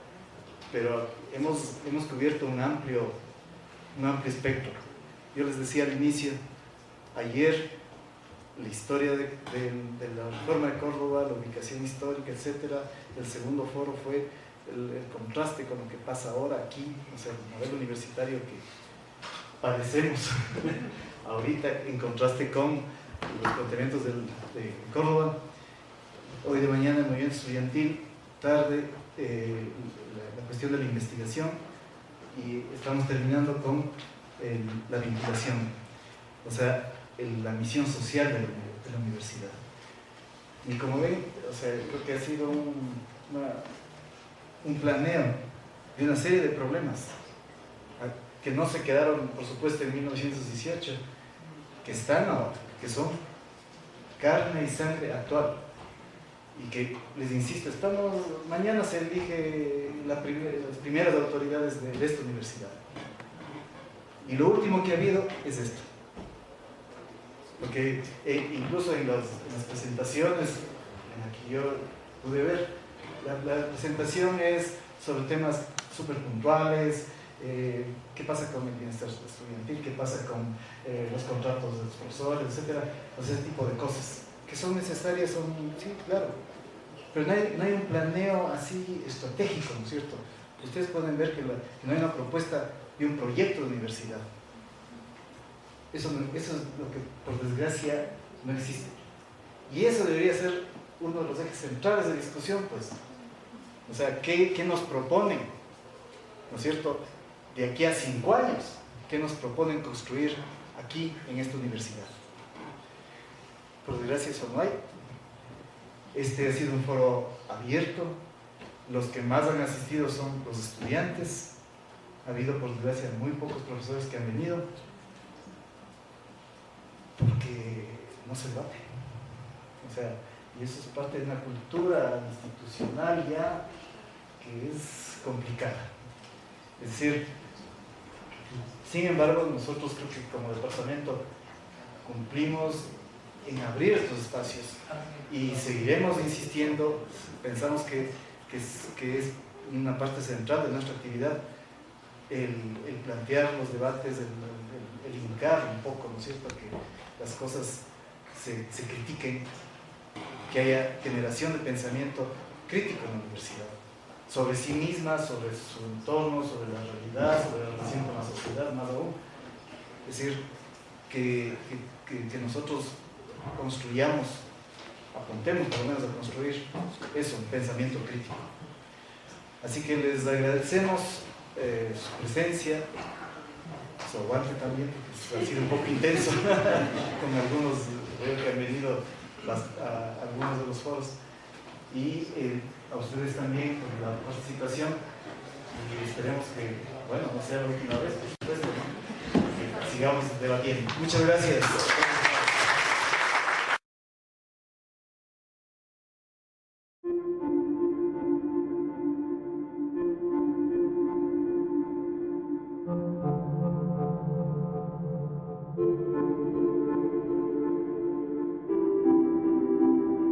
pero hemos cubierto un amplio espectro. Yo les decía al inicio, ayer, la historia de la reforma de Córdoba, la ubicación histórica, etc. El segundo foro fue el contraste con lo que pasa ahora aquí, o sea, el modelo universitario que padecemos ahorita en contraste con los planteamientos de Córdoba. Hoy de mañana el movimiento estudiantil, tarde la cuestión de la investigación, y estamos terminando con la vinculación, o sea, la misión social de la universidad. Y como ven, o sea, creo que ha sido un planeo de una serie de problemas que no se quedaron, por supuesto, en 1918, que están ahora, que son carne y sangre actual. Y que, les insisto, mañana se elige las primeras autoridades de esta universidad. Y lo último que ha habido es esto. Porque incluso en las presentaciones en las que yo pude ver, la presentación es sobre temas súper puntuales, qué pasa con el bienestar estudiantil, qué pasa con los contratos de los profesores, etc. O sea, ese tipo de cosas que son necesarias, sí, claro, pero no hay un planeo así estratégico, ¿no es cierto? Ustedes pueden ver que no hay una propuesta de un proyecto de universidad. Eso es lo que, por desgracia, no existe. Y eso debería ser uno de los ejes centrales de discusión, pues. O sea, ¿qué nos proponen? ¿No es cierto? De aquí a 5 años, ¿qué nos proponen construir aquí en esta universidad? Por desgracia eso no hay. Este ha sido un foro abierto. Los que más han asistido son los estudiantes. Ha habido, por desgracia, muy pocos profesores que han venido porque no se debate. O sea, y eso es parte de una cultura institucional ya que es complicada. Es decir, sin embargo, nosotros creo que como departamento cumplimos en abrir estos espacios y seguiremos insistiendo. Pensamos que es una parte central de nuestra actividad el plantear los debates, el hincar un poco, ¿no es cierto?, que las cosas se critiquen, que haya generación de pensamiento crítico en la universidad, sobre sí misma, sobre su entorno, sobre la realidad, sobre la relación con la sociedad, más aún. Es decir, que nosotros construyamos, apuntemos por lo menos a construir eso, un pensamiento crítico. Así que les agradecemos su presencia, su aguante también, porque ha sido un poco intenso con algunos, veo que han venido a algunos de los foros, y a ustedes también por la participación, y esperemos que, bueno, no sea la última vez, por supuesto, que sigamos debatiendo. Muchas gracias.